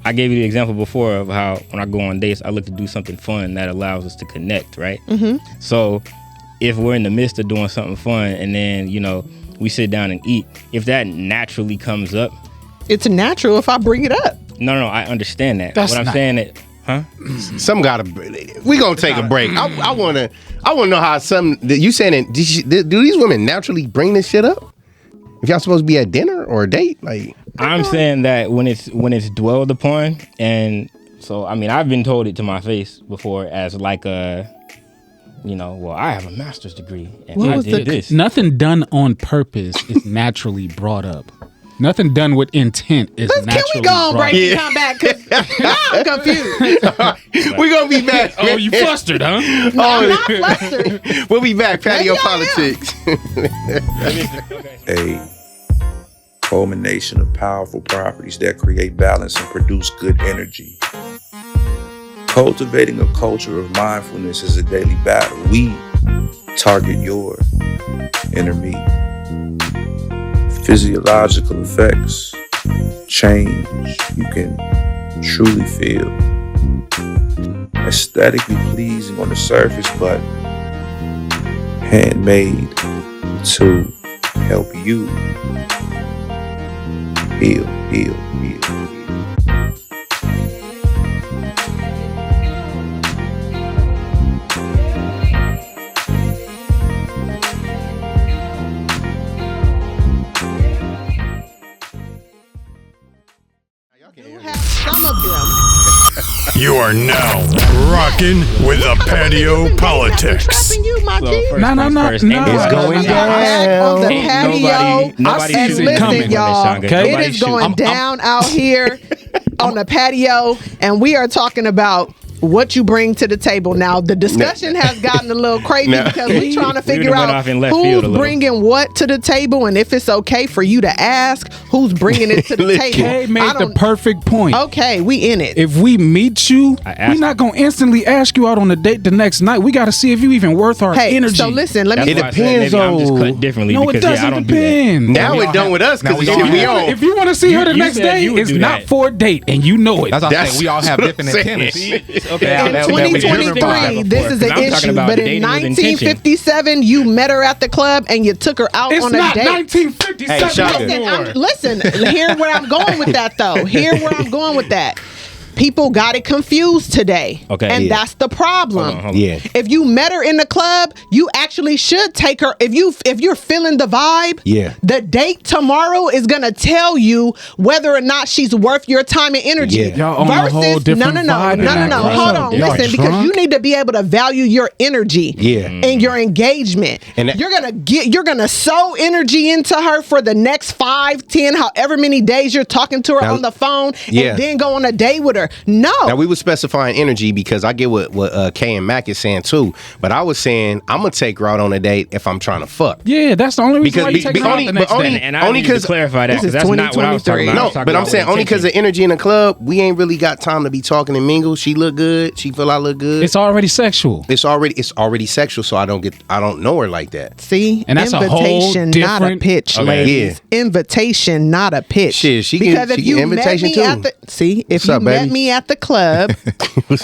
I gave you the example before of how when I go on dates, I look to do something fun that allows us to connect, right? Mm-hmm. So if we're in the midst of doing something fun and then, we sit down and eat, if that naturally comes up. It's natural if I bring it up. No, I understand that. That's what I'm not- saying that. Huh? We gonna take a break. I wanna know how you saying it. Do these women naturally bring this shit up? If y'all supposed to be at dinner or a date, like I'm saying that when it's dwelled upon, and so I've been told it to my face before as like I have a master's degree and I did this. Nothing done on purpose is naturally brought up. Nothing done with intent is naturally Can we go on break and come back? Cause now I'm confused. we're gonna be back. Oh, you flustered, huh? I'm not flustered. We'll be back. Patio Politics. A culmination of powerful properties that create balance and produce good energy. Cultivating a culture of mindfulness is a daily battle. We target your inner me. Physiological effects, change you can truly feel. Aesthetically pleasing on the surface, but handmade to help you heal. You have some of them. You are now rocking with the Patio Politics. Trapping you, my G. No. It's going Back on the down. patio. Nobody And shooting listen, coming. y'all, Okay? it is going down out here on the patio, and we are talking about what you bring to the table. Now, the discussion has gotten a little crazy because we're trying to figure out who's bringing what to the table and if it's okay for you to ask who's bringing it to the table. Kay made the perfect point. Okay, we in it. If we meet you, we're not going to instantly ask you out on a date the next night. We got to see if you even worth our energy. So listen, let me. It depends on. I'm just cut differently. No, it because, doesn't I don't depend. Do that. Now it done with us because the shit we on. If you want to see her the next day, it's not for a date, and you know it. That's what I'm saying. We all have different antennas. In 2023, this is an issue, but in 1957, you met her at the club and you took her out on a date. It's not 1957. Listen, hear where I'm going with that, though. Hear where I'm going with that. People got it confused today. Okay. And that's the problem. Hold on. Yeah. If you met her in the club, you actually should take her. If you're feeling the vibe, the date tomorrow is gonna tell you whether or not she's worth your time and energy. Yeah. Y'all on a whole different vibe in that club. Hold on, Y'all listen, because drunk? you need to be able to value your energy and your engagement. And that- you're gonna sow energy into her for the next 5, 10, however many days you're talking to her on the phone, and then go on a date with her. No. Now we were specifying energy because I get what Kay and Mac is saying too, but I was saying I'm gonna take her out on a date if I'm trying to fuck. Yeah, that's the only reason why you take her out the next day. And I need to clarify that because that's not what I was talking about. No, but I'm saying only because of energy in the club, we ain't really got time to be talking and mingle. She look good. She feel I look good. It's already sexual. It's already sexual, so I don't know her like that. See, and that's invitation, a whole not a pitch, ladies. Invitation, not a pitch. Shit, she because get if you invitation met me too. at the if What's you up, met baby? me at the club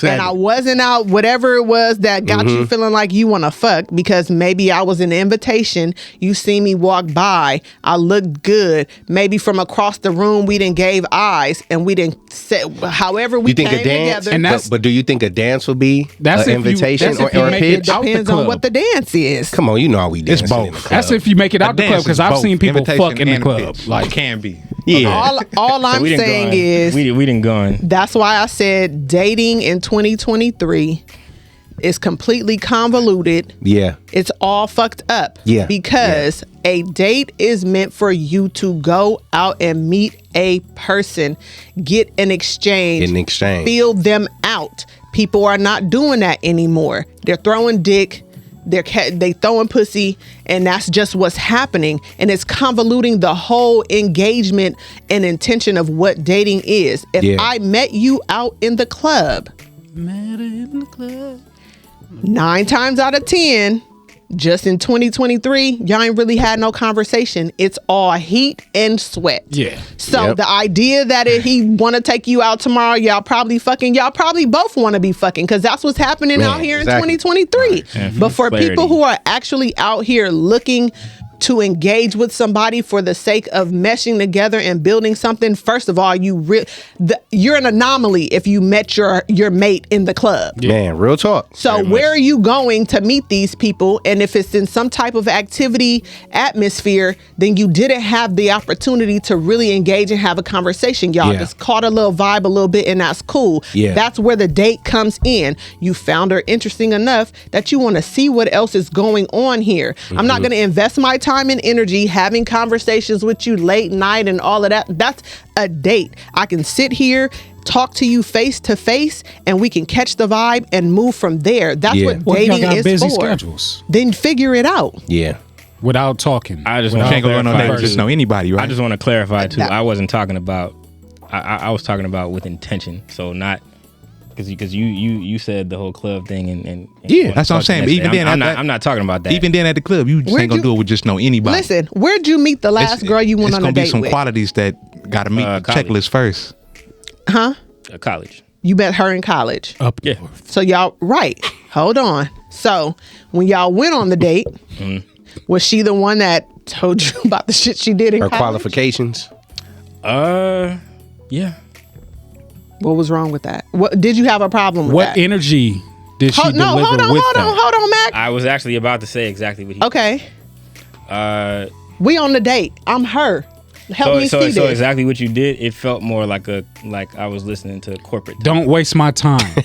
and I wasn't out, whatever it was that got you feeling like you want to fuck, because maybe I was an invitation. You see me walk by. I looked good. Maybe from across the room, we didn't gave eyes and we didn't say, however we came together. And but do you think a dance would be an invitation or a pitch? It depends on what the dance is. Come on, you know how we dance. It's both. That's if you make it out the club, because I've seen people fuck in the club. Like, can be. Yeah. All I'm saying is we didn't go in. That's why I said dating in 2023 is completely convoluted. Yeah. It's all fucked up. Yeah. Because a date is meant for you to go out and meet a person, get an exchange, feel them out. People are not doing that anymore. They're throwing dick. They throwing pussy, and that's just what's happening. And it's convoluting the whole engagement and intention of what dating is. If I met you out in the club, 9 times out of 10, just in 2023, y'all ain't really had no conversation. It's all heat and sweat. Yeah. So the idea that he want to take you out tomorrow, y'all probably both want to be fucking, because that's what's happening out here in 2023. But for people who are actually out here looking to engage with somebody for the sake of meshing together and building something, first of all, you're an anomaly if you met your mate in the club. Man, real talk. So where are you going to meet these people? And if it's in some type of activity atmosphere, then you didn't have the opportunity to really engage and have a conversation. Y'all just caught a little vibe a little bit, and that's cool. That's where the date comes in. You found her interesting enough that you want to see what else is going on here. I'm not going to invest my time and energy having conversations with you late night and all of that. That's a date. I can sit here, talk to you face to face, and we can catch the vibe and move from there. That's what dating is busy for. Schedules. Then figure it out. Yeah. Without talking. I just can't go on no date, just know anybody, right? I just want to clarify too. I wasn't talking about. I was talking about with intention. So not because you said the whole club thing and that's what I'm saying. But even then, I'm not talking about that. Even then at the club, you just ain't gonna do it with just know anybody. Listen, where'd you meet the last girl you went on a date with? It's gonna be some qualities that gotta meet the checklist first. Huh? College. You met her in college. Yeah. So y'all, right? Hold on. So when y'all went on the date, was she the one that told you about the shit she did in college? Her qualifications? Yeah. What was wrong with that? What did you have a problem with? What energy did she deliver with them? Hold on, Mac. I was actually about to say exactly what he Okay. We on the date. I'm her. Help me see this. So exactly what you did, it felt more like I was listening to corporate. Don't waste my time.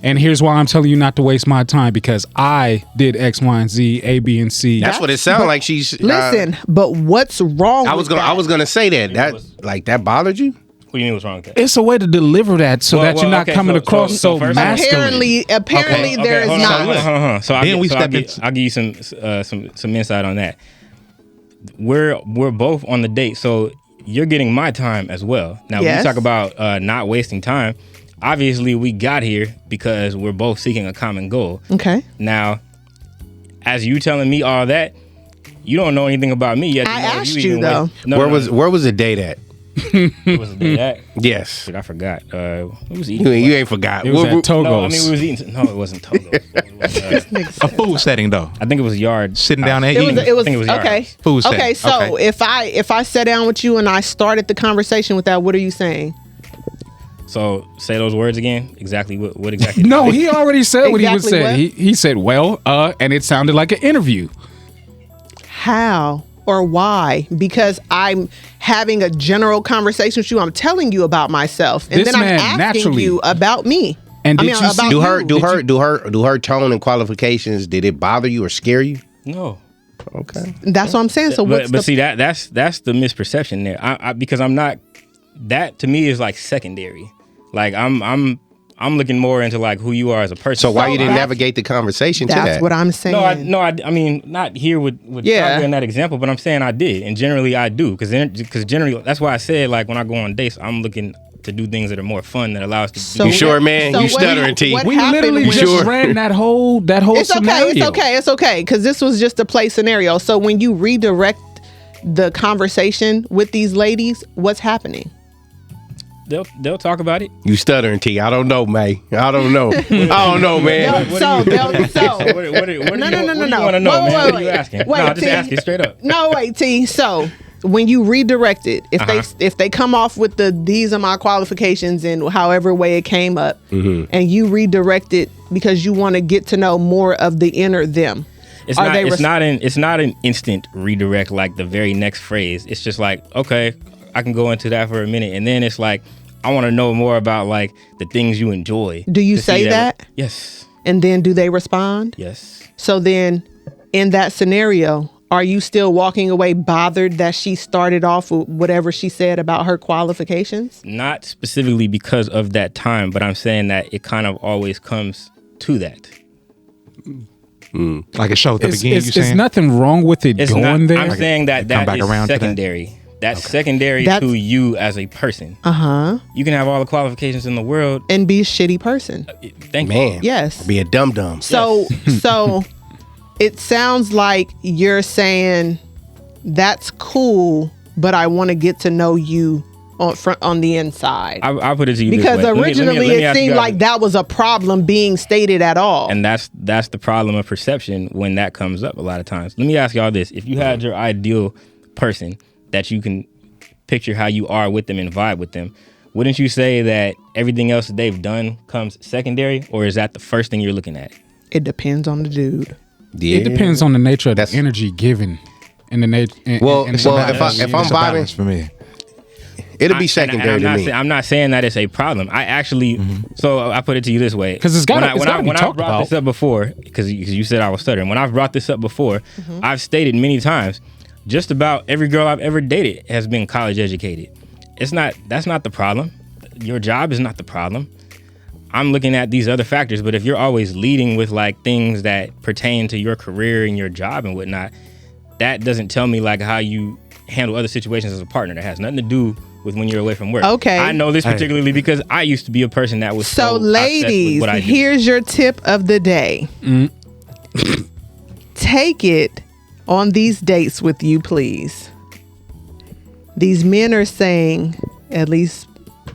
And here's why I'm telling you not to waste my time, because I did X, Y, and Z, A, B, and C. That's what it sounded like. She's listen, but what's wrong? I was gonna say that bothered you. What do you mean what's wrong with that? It's a way to deliver that so that you're not coming across so masculine. Apparently there is not. So I'll give you some insight on that. We're both on the date, so you're getting my time as well. Now when we talk about not wasting time, obviously we got here because we're both seeking a common goal. Okay. Now, as you telling me all that, you don't know anything about me yet. I asked you though. Where was the date at? It was a date at? Yes. Shit, I forgot. It was eating. You ain't forgot. It was at Togo's. No, I mean we was eating. No, it wasn't Togo's. It was, a food setting though. I think it was Yard. Sitting down and eating. It was I think it was okay. Yard. Food setting. Okay, so if I sat down with you and I started the conversation with that, what are you saying? So say those words again. Exactly what exactly? No, he already said what he would Exactly say. what? He said, well, and it sounded like an interview. How or why? Because I'm having a general conversation with you. I'm telling you about myself, and This then I'm man asking naturally- you about me. And I did mean, you about see- do her tone and qualifications, did it bother you or scare you? No. Okay. That's what I'm saying. So what's but see that's the misperception there. I because I'm not. That to me is like secondary. Like I'm looking more into like who you are as a person. So why you didn't navigate the conversation to that? That's what I'm saying. I mean, not here with Shanga in that example, but I'm saying I did, and generally I do, because generally that's why I said like when I go on dates, I'm looking to do things that are more fun that allow us to. You sure, man? You stuttering, T. We literally just ran that whole It's scenario. It's okay, because this was just a play scenario. So when you redirect the conversation with these ladies, what's happening? they'll talk about it. You stuttering, T. I don't know, May. I don't know. I don't know, man. What do you want to know, man? What are you asking? Wait, no, just ask it straight up. No, wait, T. So when you redirect it, if they come off with these are my qualifications and however way it came up, and you redirect it because you want to get to know more of the inner them. It's not an instant redirect like the very next phrase. It's just like, okay, I can go into that for a minute, and then it's like, I want to know more about like the things you enjoy. Do you say that? Yes. And then do they respond? Yes. So then, in that scenario, are you still walking away bothered that she started off with whatever she said about her qualifications? Not specifically because of that time, but I'm saying that it kind of always comes to that. Like it showed at the beginning. There's nothing wrong with it going there. I'm saying that is secondary. That's secondary to you as a person. You can have all the qualifications in the world and be a shitty person. Thank you. Yes. Be a dum-dum. So it sounds like you're saying that's cool, but I want to get to know you on the inside. I'll put it to you because this way. originally it seemed like that was a problem being stated at all. And that's the problem of perception when that comes up a lot of times. Let me ask y'all this. If you had your ideal person that you can picture how you are with them and vibe with them, wouldn't you say that everything else that they've done comes secondary, or is that the first thing you're looking at? It depends on the dude. Yeah. It depends on the nature of the energy given and the nature. If I'm vibing for me, it'll be secondary to me. I'm not saying that it's a problem. I actually, so I put it to you this way. Because when I brought this up before, because you said I was stuttering. When I've brought this up before, I've stated many times, just about every girl I've ever dated has been college educated. That's not the problem. Your job is not the problem. I'm looking at these other factors, but if you're always leading with like things that pertain to your career and your job and whatnot, that doesn't tell me like how you handle other situations as a partner. That has nothing to do with when you're away from work. Okay. I know this particularly because I used to be a person that was so ladies, what I do. Here's your tip of the day. Take it on these dates with you, please. These men are saying, at least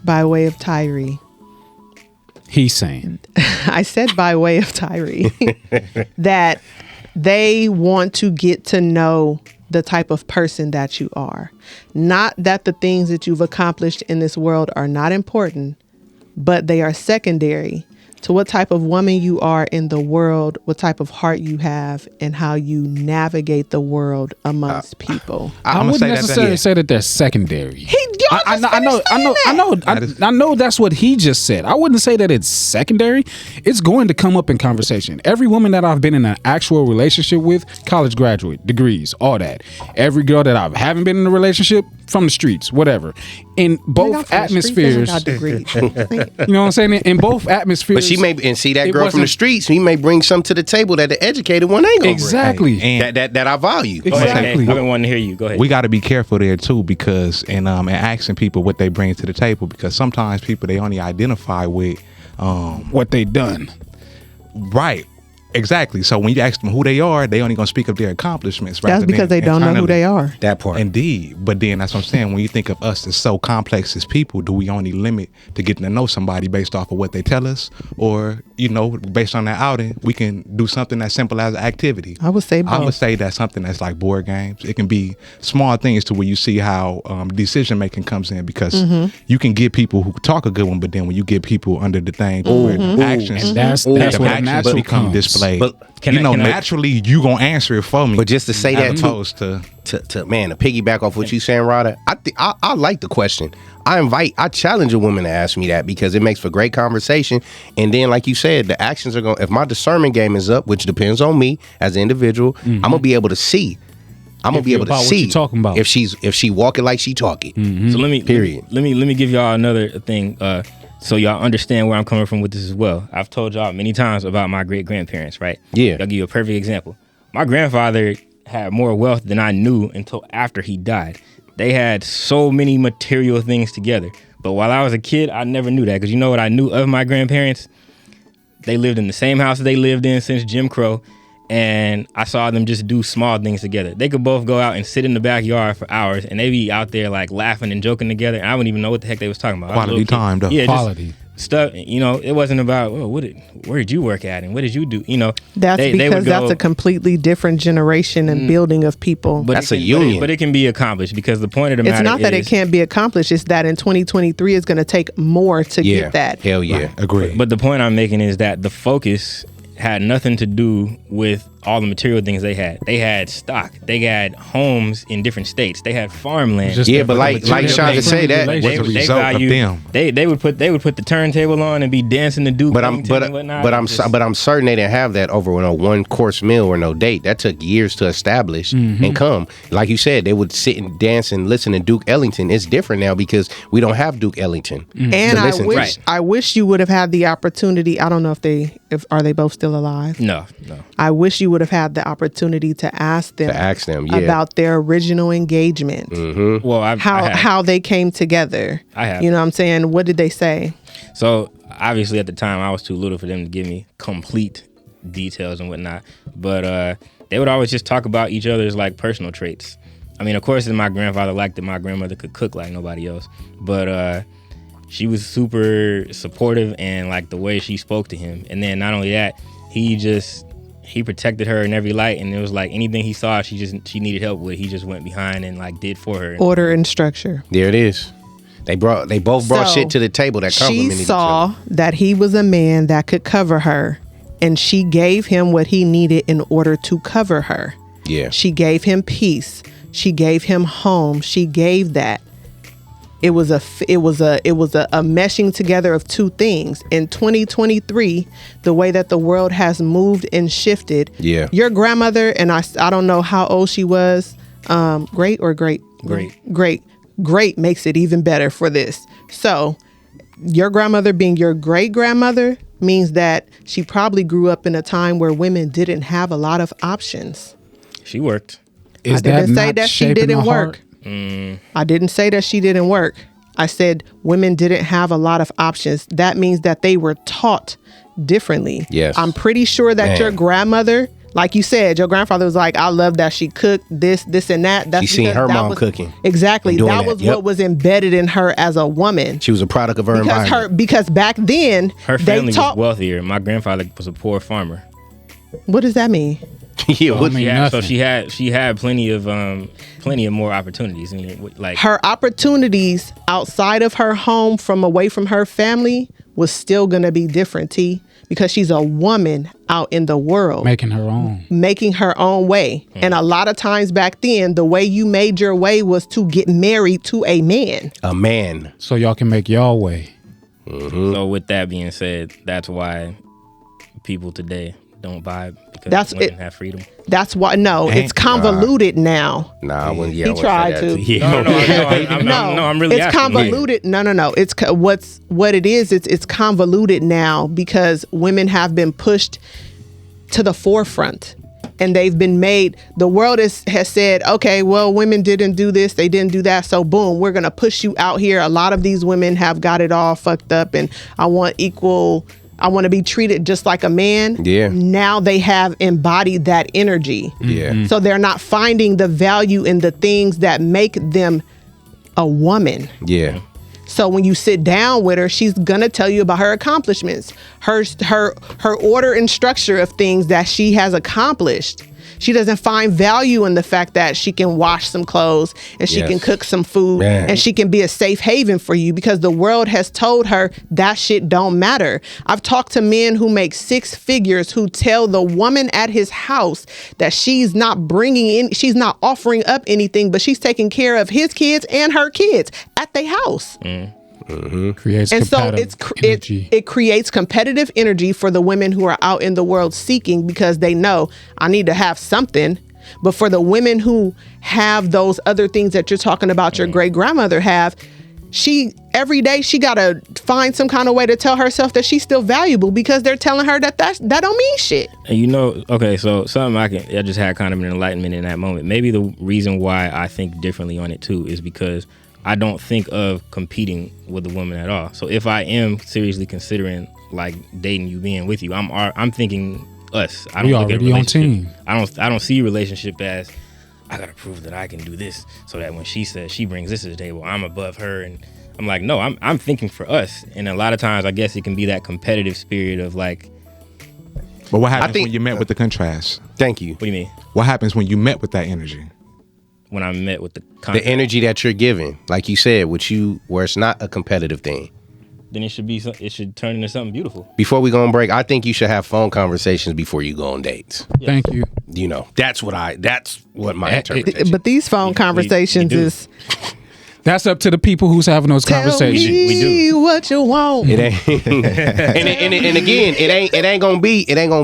by way of Tyre. He's saying. I said by way of Tyre. That they want to get to know the type of person that you are. Not that the things that you've accomplished in this world are not important, but they are secondary to what type of woman you are in the world, what type of heart you have, and how you navigate the world amongst people. I wouldn't necessarily say that they're secondary. I know that's what he just said. I wouldn't say that it's secondary. It's going to come up in conversation. Every woman that I've been in an actual relationship with, college graduate, degrees, all that. Every girl that I haven't been in a relationship, from the streets, whatever. In both atmospheres, you know what I'm saying? In both atmospheres. But she may, and see that girl from the streets, he may bring something to the table that the educated one ain't gonna exactly bring. That I value. Exactly. I've been wanting to hear you. Go ahead. We got to be careful there too, because and asking people what they bring to the table, because sometimes people, they only identify with what they done. Right. Exactly. So when you ask them who they are, they only gonna speak of their accomplishments. That's because they don't know who they are. That part. Indeed. But then that's what I'm saying. When you think of us as so complex as people, do we only limit to getting to know somebody based off of what they tell us? Or, based on that outing, we can do something as simple as an activity. I would say both. I would say that's something that's like board games. It can be small things to where you see how decision making comes in, because you can get people who talk a good one, but then when you get people under the thing where actions, and that's where the natural become displayed. But naturally you gonna answer it for me. But just to say that opposed to piggyback off what you saying, Rada, I like the question. I challenge a woman to ask me that, because it makes for great conversation. And then, like you said, the actions are going. If my discernment game is up, which depends on me as an individual, I'm gonna be able to see. I'm gonna be able to see talking about. if she walking like she talking. So let me give y'all another thing. So y'all understand where I'm coming from with this as well. I've told y'all many times about my great-grandparents, right? Yeah. I'll give you a perfect example. My grandfather had more wealth than I knew until after he died. They had so many material things together. But while I was a kid, I never knew that, because you know what I knew of my grandparents? They lived in the same house that they lived in since Jim Crow, And I saw them just do small things together. They could both go out and sit in the backyard for hours, and they be out there like laughing and joking together. And I wouldn't even know what the heck they was talking about. Quality time, though. Yeah, Quality stuff. You know, it wasn't about where did you work at and what did you do. You know, that's because that's a completely different generation and building of people. But that's a union. But it can be accomplished because the point of the matter it's not that it can't be accomplished. It's that in 2023 it's going to take more to get that. Hell yeah, Agreed. But the point I'm making is that the focus had nothing to do with all the material things they had. They had stock. They had homes in different states. They had farmland. But like Shanga say, that was a result of them. They would put the turntable on and be dancing to Duke Ellington and whatnot. But I'm certain they didn't have that over a one course meal or no date. That took years to establish and come. Like you said, they would sit and dance and listen to Duke Ellington. It's different now because we don't have Duke Ellington. And I wish you would have had the opportunity. I don't know if are they both still alive? No. I wish you would have had the opportunity to ask them about their original engagement. Well, how they came together. I have. You know what I'm saying? What did they say? So obviously at the time I was too little for them to give me complete details and whatnot. But they would always just talk about each other's like personal traits. I mean, of course, my grandfather liked that my grandmother could cook like nobody else. But she was super supportive and like the way she spoke to him. And then not only that, he protected her in every light, and it was like anything he saw she needed help with, he just went behind and like did for her. Order and structure. There it is. They both brought shit to the table that complemented each other. She saw that he was a man that could cover her, and she gave him what he needed in order to cover her. Yeah. She gave him peace. She gave him home. She gave that. It was a meshing together of two things. In 2023, the way that the world has moved and shifted. Yeah. Your grandmother, and I don't know how old she was. Great or great? Great makes it even better for this. So, your grandmother being your great grandmother means that she probably grew up in a time where women didn't have a lot of options. She worked. I didn't say that she didn't work. I didn't say that she didn't work. I said women didn't have a lot of options. That means that they were taught differently. Yes. I'm pretty sure that your grandmother, like you said, your grandfather was like, I love that she cooked this, and that. She seen her mom cooking. Exactly. That was what was embedded in her as a woman. She was a product of her environment. Because back then, her family was wealthier. My grandfather was a poor farmer. What does that mean? So she had plenty of more opportunities. I mean, like her opportunities outside of her home, from away from her family, was still gonna be different. Because she's a woman out in the world, making her own way. And a lot of times back then, the way you made your way was to get married to a man. So y'all can make y'all way. So with that being said, that's why people today don't buy because women have freedom. That's why. No, it's convoluted now. He tried to. I'm really. It's convoluted. No. It's what it is. It's convoluted now because women have been pushed to the forefront, and they've been made. The world has said, okay, well, women didn't do this, they didn't do that, so boom, we're gonna push you out here. A lot of these women have got it all fucked up, and I want to be treated just like a man. Yeah. Now they have embodied that energy. Yeah. So they're not finding the value in the things that make them a woman. Yeah. So when you sit down with her, she's gonna tell you about her accomplishments, her order and structure of things that she has accomplished. She doesn't find value in the fact that she can wash some clothes and she can cook some food and she can be a safe haven for you, because the world has told her that shit don't matter. I've talked to men who make six figures who tell the woman at his house that she's not offering up anything, but she's taking care of his kids and her kids at their house. It creates competitive energy for the women who are out in the world seeking, because they know I need to have something. But for the women who have those other things that you're talking about, your great grandmother have, every day she gotta find some kind of way to tell herself that she's still valuable, because they're telling her that don't mean shit. And so something I just had kind of an enlightenment in that moment. Maybe the reason why I think differently on it too is because I don't think of competing with a woman at all. So if I am seriously considering like dating you, being with you, I'm thinking us. I don't We look at already on relationship. team. I don't see relationship as I gotta prove that I can do this, so that when she says she brings this to the table, I'm above her. And I'm like, no, I'm thinking for us. And a lot of times, I guess it can be that competitive spirit of like. But what happens when you met with the contrast? Thank you. What do you mean? What happens when you met with that energy? When I met with the energy that you're giving, like you said, where it's not a competitive thing. Then it should turn into something beautiful. Before we go on break, I think you should have phone conversations before you go on dates. Yeah. Thank you. You know, that's what my interpretation. But these phone conversations is That's up to the people who's having those conversations. We do what you want. It ain't, and again, it ain't gonna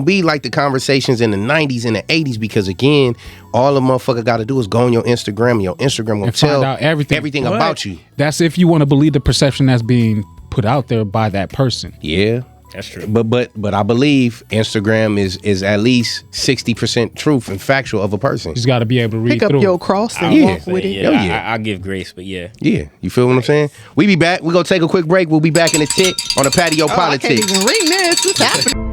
be like the conversations in the 90s and the 80s, because again, all the motherfucker got to do is go on your Instagram. And your Instagram will tell find out everything about you. That's if you want to believe the perception that's being put out there by that person. Yeah. That's true. But I believe Instagram is at least 60% truth and factual of a person. You just got to be able to read Pick up through. your cross and Yeah. walk with it. Yeah, I give grace, but yeah. Yeah, you feel what I'm saying? We be back. We gonna take a quick break. We'll be back in a tick on the Patio Oh, I can't PolitiCz. even read this. What's happening?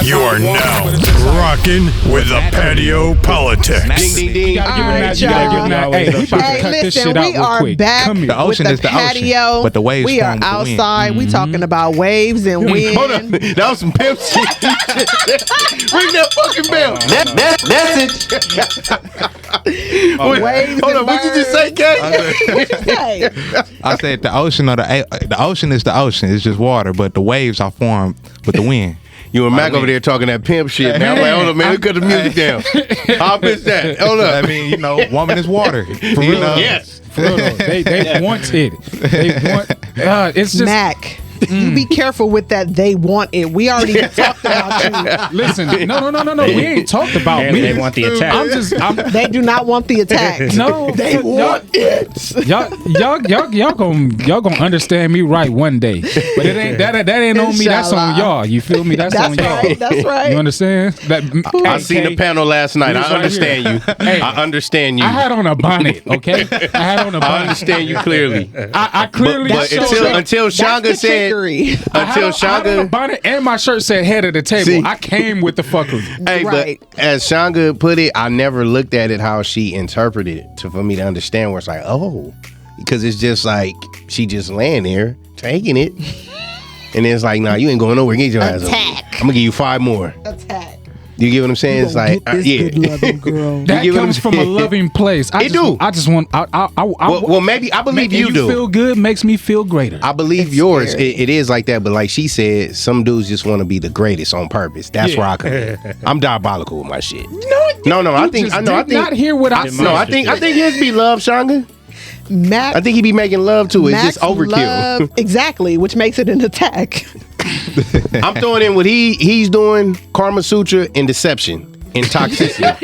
You are now rocking with the Patio PolitiCz. Ding ding ding. You gotta give him that. You gotta give him that. Hey, we about to cut this listen, shit out we real are quick. back Come here. The ocean with is the patio. ocean, but the waves We are form the wind. outside. We talking about waves and wind. Hold up. That was some pimp shit. Ring that fucking bell. Message. Waves Hold and on. What you just say, Kay? Hey, I said the ocean the ocean is the ocean. It's just water, but the waves are formed with the wind. You and Mac over there talking that pimp shit. Now I'm like, hold up, man. Let's cut the music down. How bitch that? Hold up. I mean, woman is water. For real. Yes. For real though. They want it. They want. It's just. Mac. You be careful with that. They want it. We already talked about you. Listen, no. We ain't talked about And me. they want the attack. They do not want the attack. No, They want it. Y'all gonna understand me right one day. But it ain't that ain't on me. That's on y'all. You feel me? That's on y'all. right. That's right. You understand? I seen the panel last night. I understand you. Hey, I understand you. I had on a bonnet, okay? I had on a bonnet. I understand you clearly. I clearly But until Shanga said, until I had on a Shanga, bonnet and my shirt said head of the table. See? I came with the fuckery. hey, Right. but as Shanga put it, I never looked at it how she interpreted it for me to understand where it's like, oh, because it's just like she just laying there taking it, and it's like, nah, you ain't going nowhere. Get your ass over. Attack. I'm gonna give you 5 more. Attack. You get what I'm saying? It's like, yeah. That get what comes I'm from a saying? loving place. I just want. Well, maybe I believe making you do. Feel good makes me feel greter. I believe yours. It is like that, but like she said, some dudes just want to be the greatest on purpose. That's where I come in. I'm diabolical with my shit. No. I think not hear what I said. No, I think his be love, Shanga. Mac. I think he be making love to it. It's Mac's just overkill. love- exactly, which makes it an attack. I'm throwing in what he's doing: Karma Sutra and deception. And toxicity.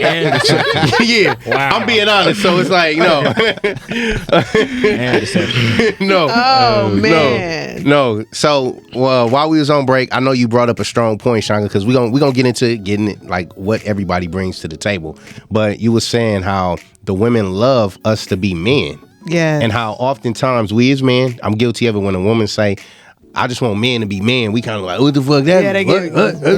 Yeah, wow. I'm being honest. So it's like, no. Oh man. No. So while we was on break, I know you brought up a strong point, Shanga, because we're gonna get into getting it like what everybody brings to the table. But you were saying how the women love us to be men. Yeah. And how oftentimes we as men, I'm guilty of it when a woman say, I just want men to be men. We kind of like, what the fuck that? Yeah, they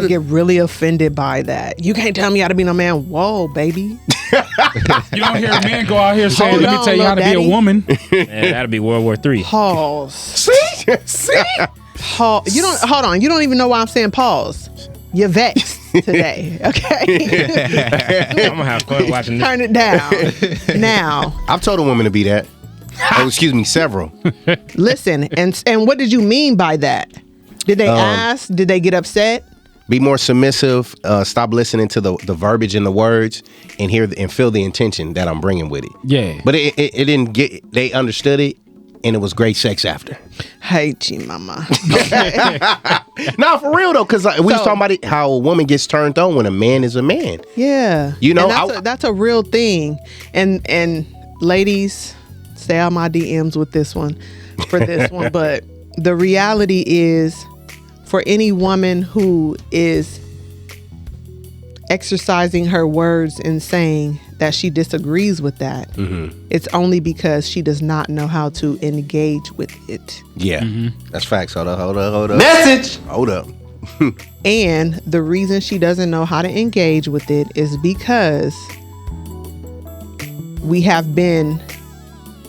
get really offended by that. You can't tell me how to be no man. Whoa, baby. You don't hear men go out here saying, Hold let me on, tell you how to little be a daddy. woman. Yeah, that'll be World War III. Pause. See? See? Hold on. You don't even know why I'm saying pause. You're vexed today, okay? I'm gonna have fun watching this. Turn it down. Now. I've told a woman to be that. Oh, excuse me, several. Listen, and what did you mean by that? Did they ask? Did they get upset? Be more submissive. Stop listening to the verbiage and the words, and hear and feel the intention that I'm bringing with it. Yeah. But it didn't get. They understood it, and it was great sex after. Hate you, mama. No, for real though, because we was talking about it, how a woman gets turned on when a man is a man. Yeah, you know, and that's a real thing. And ladies, stay out my DMs with this one, for this one. But the reality is, for any woman who is exercising her words and saying that she disagrees with that, it's only because she does not know how to engage with it. Yeah, that's facts. Hold up. Message. Hold up. And the reason she doesn't know how to engage with it is because we have been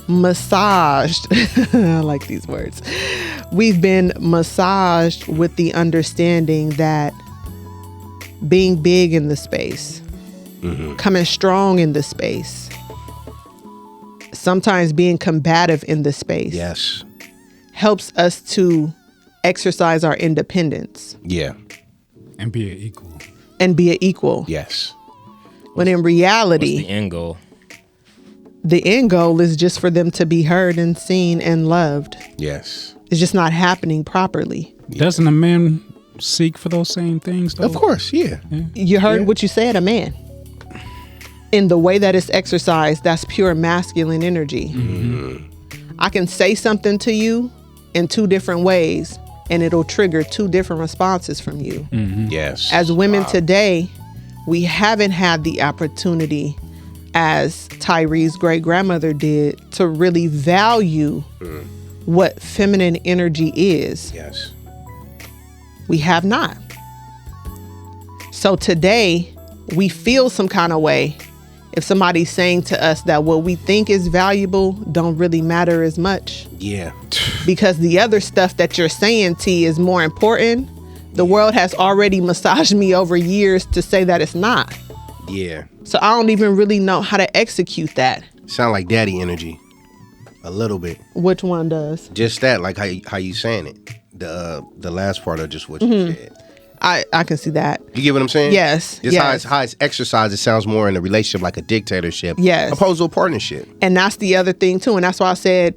massaged. I like these words. We've been massaged with the understanding that being big in the space, coming strong in the space, sometimes being combative in the space, Yes. helps us to exercise our independence. Yeah. And be an equal. And be an equal. Yes. When in reality, What's the end goal? the end goal is just for them to be heard and seen and loved. Yes. It's just not happening properly. Doesn't a man seek for those same things, though? Of course, yeah. You heard what you said, a man. In the way that it's exercised, that's pure masculine energy. I can say something to you in two different ways, and it'll trigger two different responses from you. Yes. As women today, we haven't had the opportunity, as Tyre's great grandmother did, to really value what feminine energy is. Yes. We have not. So today, we feel some kind of way if somebody's saying to us that what we think is valuable don't really matter as much. Yeah. Because the other stuff that you're saying, T, is more important. The world has already massaged me over years to say that it's not. Yeah. So I don't even really know how to execute that. Sound like daddy energy. A little bit. Which one does? Just that, like how you saying it. The last part of just what you said. I can see that. You get what I'm saying? Yes. Just yes. how it's exercised, it sounds more in a relationship like a dictatorship. Yes. Opposed to a partnership. And that's the other thing too. And that's why I said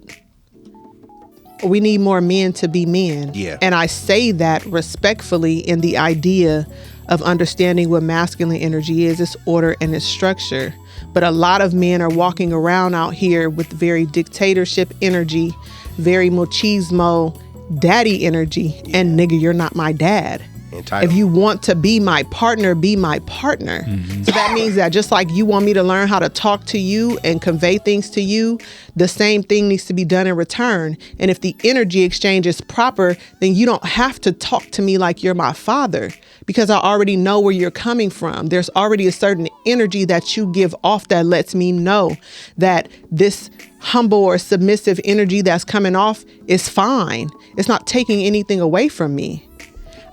we need more men to be men. Yeah. And I say that respectfully in the idea of understanding what masculine energy is, its order and its structure. But a lot of men are walking around out here with very dictatorship energy, very machismo, daddy energy, and nigga, you're not my dad. Entitled. If you want to be my partner, be my partner. So that means that just like you want me to learn how to talk to you and convey things to you, the same thing needs to be done in return. And if the energy exchange is proper, then you don't have to talk to me like you're my father, because I already know where you're coming from. There's already a certain energy that you give off that lets me know that this humble or submissive energy that's coming off is fine. It's not taking anything away from me.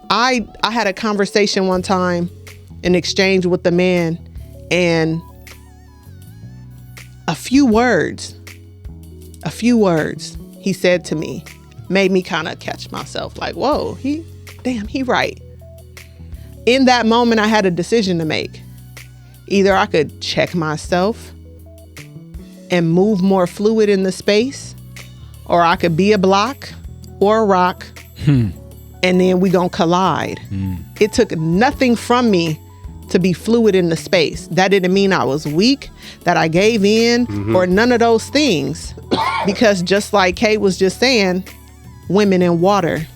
I had a conversation one time, an exchange with the man, and a few words he said to me made me kind of catch myself like, whoa, he right. In that moment, I had a decision to make. Either I could check myself and move more fluid in the space, or I could be a block or a rock. And then we gonna collide. It took nothing from me to be fluid in the space. That didn't mean I was weak, that I gave in, or none of those things. Because just like Kay was just saying, women and water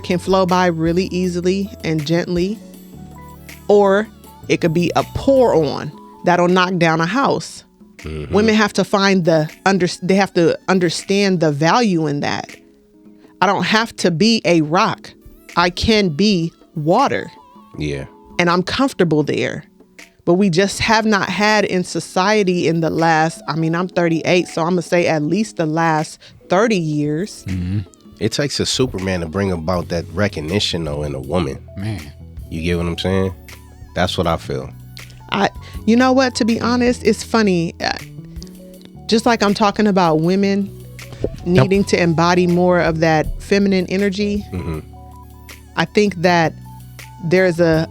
can flow by really easily and gently, or it could be a pour on that'll knock down a house. Women have to they have to understand the value in that. I don't have to be a rock. I can be water. Yeah. And I'm comfortable there. But we just have not had in society in the last, I'm 38, so I'm going to say at least the last 30 years, It takes a Superman to bring about that recognition, though, in a woman. Man. You get what I'm saying? That's what I feel. You know what? To be honest, it's funny. Just like I'm talking about women needing to embody more of that feminine energy, I think that there's a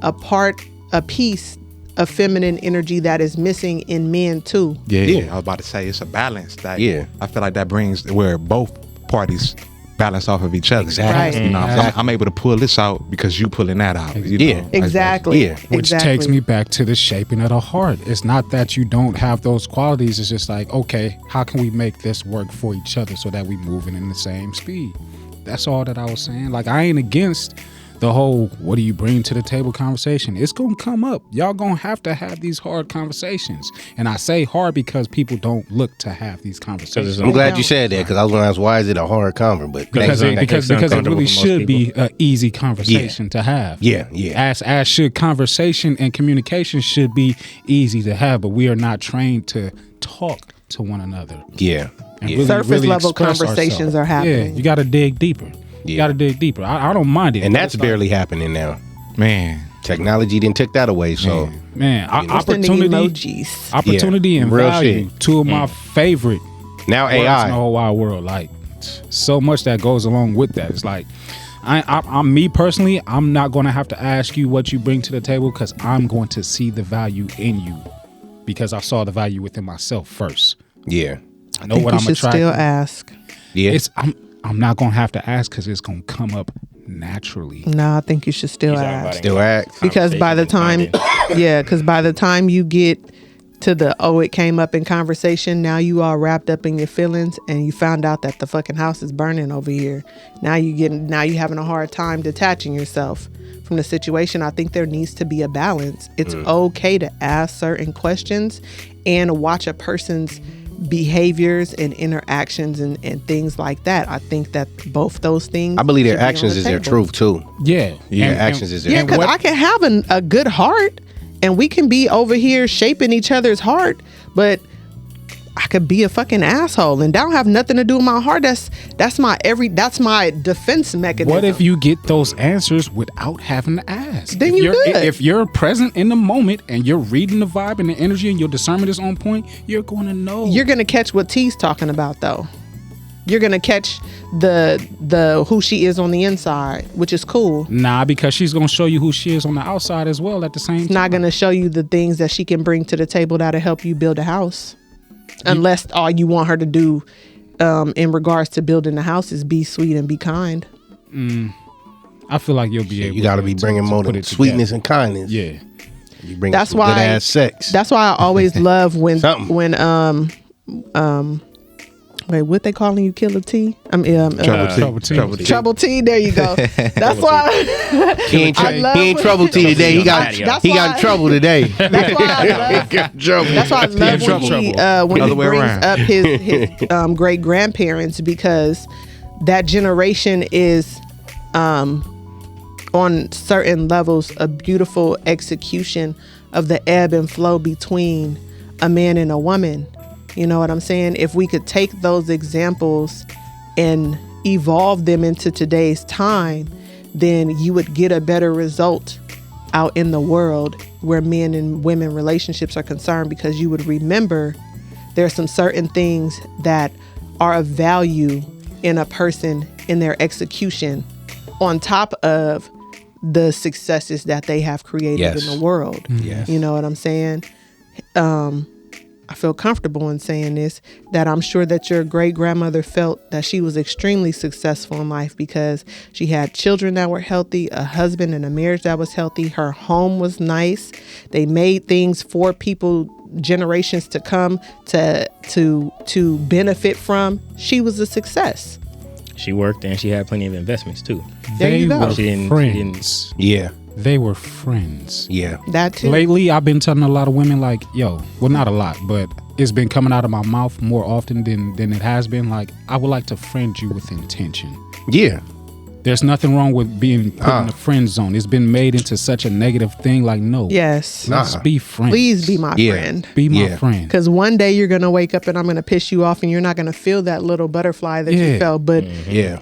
piece of feminine energy that is missing in men too. Yeah. I was about to say it's a balance. That, I feel like that brings where both parties balance off of each other. Exactly. Right. You know, I'm able to pull this out because you pulling that out. You know? Exactly. Which takes me back to the shaping of the heart. It's not that you don't have those qualities. It's just like, okay, how can we make this work for each other so that we moving in the same speed? That's all that I was saying. Like, I ain't against the whole what do you bring to the table conversation. It's gonna come up. Y'all gonna have to have these hard conversations, and I say hard because people don't look to have these conversations. I'm glad you said that, because I was gonna ask, why is it a hard conversation? But because it really should be an easy conversation to have. As should conversation and communication should be easy to have, but we are not trained to talk to one another. And surface level conversations are happening. You got to dig deeper. You got to dig deeper. I don't mind it. And that's barely happening now. Man. Technology didn't take that away. So, opportunity and real value. Shit. Two of my favorite now words AI in the whole wide world. Like, so much that goes along with that. It's like, I'm me personally, I'm not going to have to ask you what you bring to the table, because I'm going to see the value in you, because I saw the value within myself first. I know what I'm attracted. Still ask. I'm not gonna have to ask, because it's gonna come up naturally. No, I think you should still ask. Because by the time you get to the it came up in conversation, now you all wrapped up in your feelings, and you found out that the fucking house is burning over here. Now you having a hard time detaching yourself from the situation. I think there needs to be a balance. It's okay to ask certain questions and watch a person's behaviors and interactions and things like that. I think that both those things, I believe their actions is their truth too. Actions is their truth. Because I can have a good heart, and we can be over here shaping each other's heart, but I could be a fucking asshole, and that don't have nothing to do with my heart. That's my defense mechanism. What if you get those answers without having to ask? Then you're good. If you're present in the moment and you're reading the vibe and the energy and your discernment is on point, you're going to know. You're going to catch what T's talking about, though. You're going to catch the who she is on the inside, which is cool. Nah, because she's going to show you who she is on the outside as well at the same time. It's not going to show you the things that she can bring to the table that'll help you build a house. Unless all you want her to do in regards to building the house is be sweet and be kind. I feel like you'll be able. You got to be bringing more than sweetness and kindness. Yeah, you bring good ass sex. That's why I always love when wait, what they calling you, Killer T? Trouble T. There you go. That's why he ain't Trouble T today. He got in trouble today. That's why I love when he brings up his great grandparents, because that generation is on certain levels a beautiful execution of the ebb and flow between a man and a woman. You know what I'm saying? If we could take those examples and evolve them into today's time, then you would get a better result out in the world where men and women relationships are concerned, because you would remember there are some certain things that are of value in a person in their execution, on top of the successes that they have created in the world. You know what I'm saying? I feel comfortable in saying this, that I'm sure that your great grandmother felt that she was extremely successful in life, because she had children that were healthy, a husband and a marriage that was healthy. Her home was nice. They made things for people, generations to come to benefit from. She was a success. She worked and she had plenty of investments too. There you go. She didn't. They were friends. Yeah. That too. Lately, I've been telling a lot of women, like, well, not a lot, but it's been coming out of my mouth more often than it has been. Like, I would like to friend you with intention. Yeah. There's nothing wrong with being put in the friend zone. It's been made into such a negative thing. Like, no. Yes. Let's be friends. Please be my friend. Be my friend. Because one day you're going to wake up and I'm going to piss you off and you're not going to feel that little butterfly that you felt. But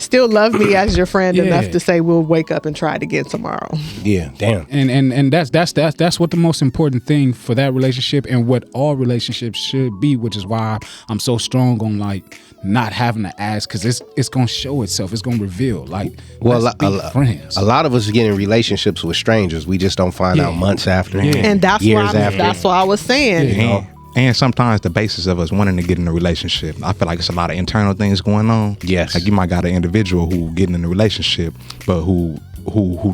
still love me as your friend enough to say we'll wake up and try it again tomorrow. Yeah, damn. And that's what the most important thing for that relationship and what all relationships should be, which is why I'm so strong on like not having to ask, because it's gonna show itself. It's gonna reveal. Like, let's be friends. A lot of us get in relationships with strangers. We just don't find out months after, and that's years after. That's what I was saying. You know? And sometimes the basis of us wanting to get in a relationship, I feel like it's a lot of internal things going on. Yes, like you might got an individual who getting in a relationship, but who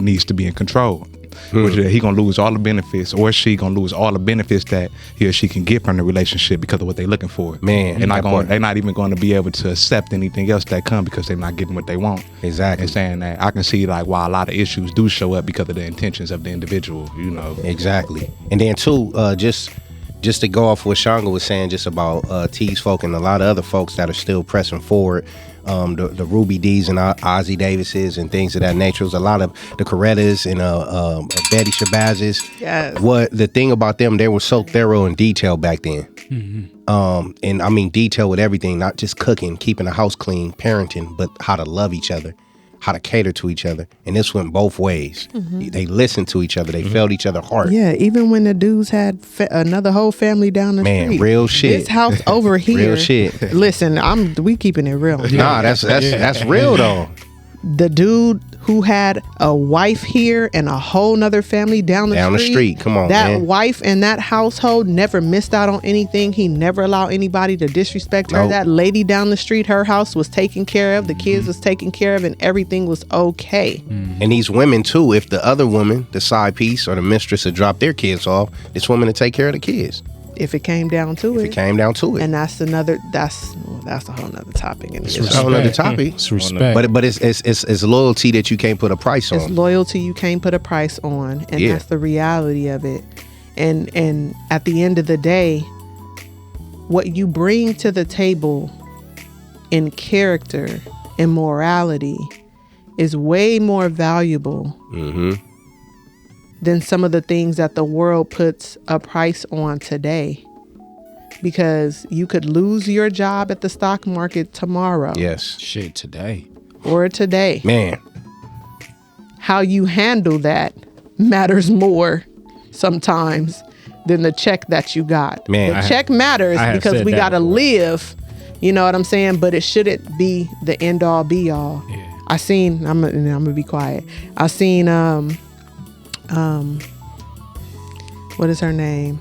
needs to be in control. Which he gonna lose all the benefits, or she gonna lose all the benefits that he or she can get from the relationship because of what they're looking for. Man, they're not even going to be able to accept anything else that come because they're not getting what they want. Exactly. And saying that, I can see like why a lot of issues do show up because of the intentions of the individual. You know. Exactly. And then too, just to go off what Shanga was saying, just about T's folk and a lot of other folks that are still pressing forward. The Ruby D's and Ozzie Davises and things of that nature. There's a lot of the Corettas and Betty Shabazes. Yes. What the thing about them, they were so thorough and detailed back then. Mm-hmm. And I mean detail with everything, not just cooking, keeping the house clean, parenting, but how to love each other, how to cater to each other. And this went both ways. Mm-hmm. They listened to each other. They felt each other's heart. Yeah, even when the dudes had another whole family down the street. Man, real shit. This house over here. Real shit. Listen, we keeping it real. Nah, that's real though. The dude who had a wife here and a whole nother family down the street. Come on, that man. wife and that household never missed out on anything. He never allowed anybody to disrespect her. Nope. That lady down the street, her house was taken care of. The kids was taken care of, and everything was okay. And these women too, if the other woman, the side piece or the mistress, had dropped their kids off, this woman to take care of the kids. If it came down to it. If it came down to it. And that's a whole nother topic. It's a whole nother topic. It's respect. But it's loyalty that you can't put a price on. It's loyalty you can't put a price on. And that's the reality of it. And at the end of the day, what you bring to the table in character and morality is way more valuable than some of the things that the world puts a price on today. Because you could lose your job at the stock market tomorrow. Yes. Shit, today. Or today. Man. How you handle that matters more sometimes than the check that you got. Man, the check matters because we got to live. You know what I'm saying? But it shouldn't be the end all be all. Yeah. I'm gonna be quiet. I seen what is her name?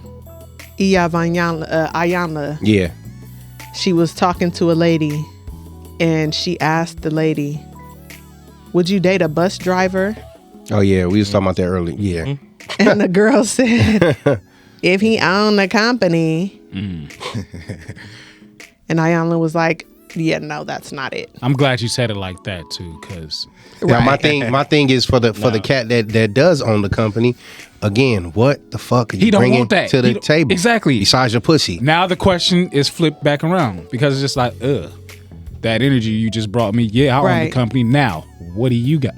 Ayanla. Yeah. She was talking to a lady and she asked the lady, would you date a bus driver? Oh yeah, we was talking about that earlier. Yeah. And the girl said, if he owned the company. And Ayanla was like, yeah, no, that's not it. I'm glad you said it like that too, because now my thing is for the cat that does own the company. Again, what the fuck are you bringing to the table? Exactly. Besides your pussy. Now the question is flipped back around because it's just like, that energy you just brought me. Yeah, I own the company. Now, what do you got?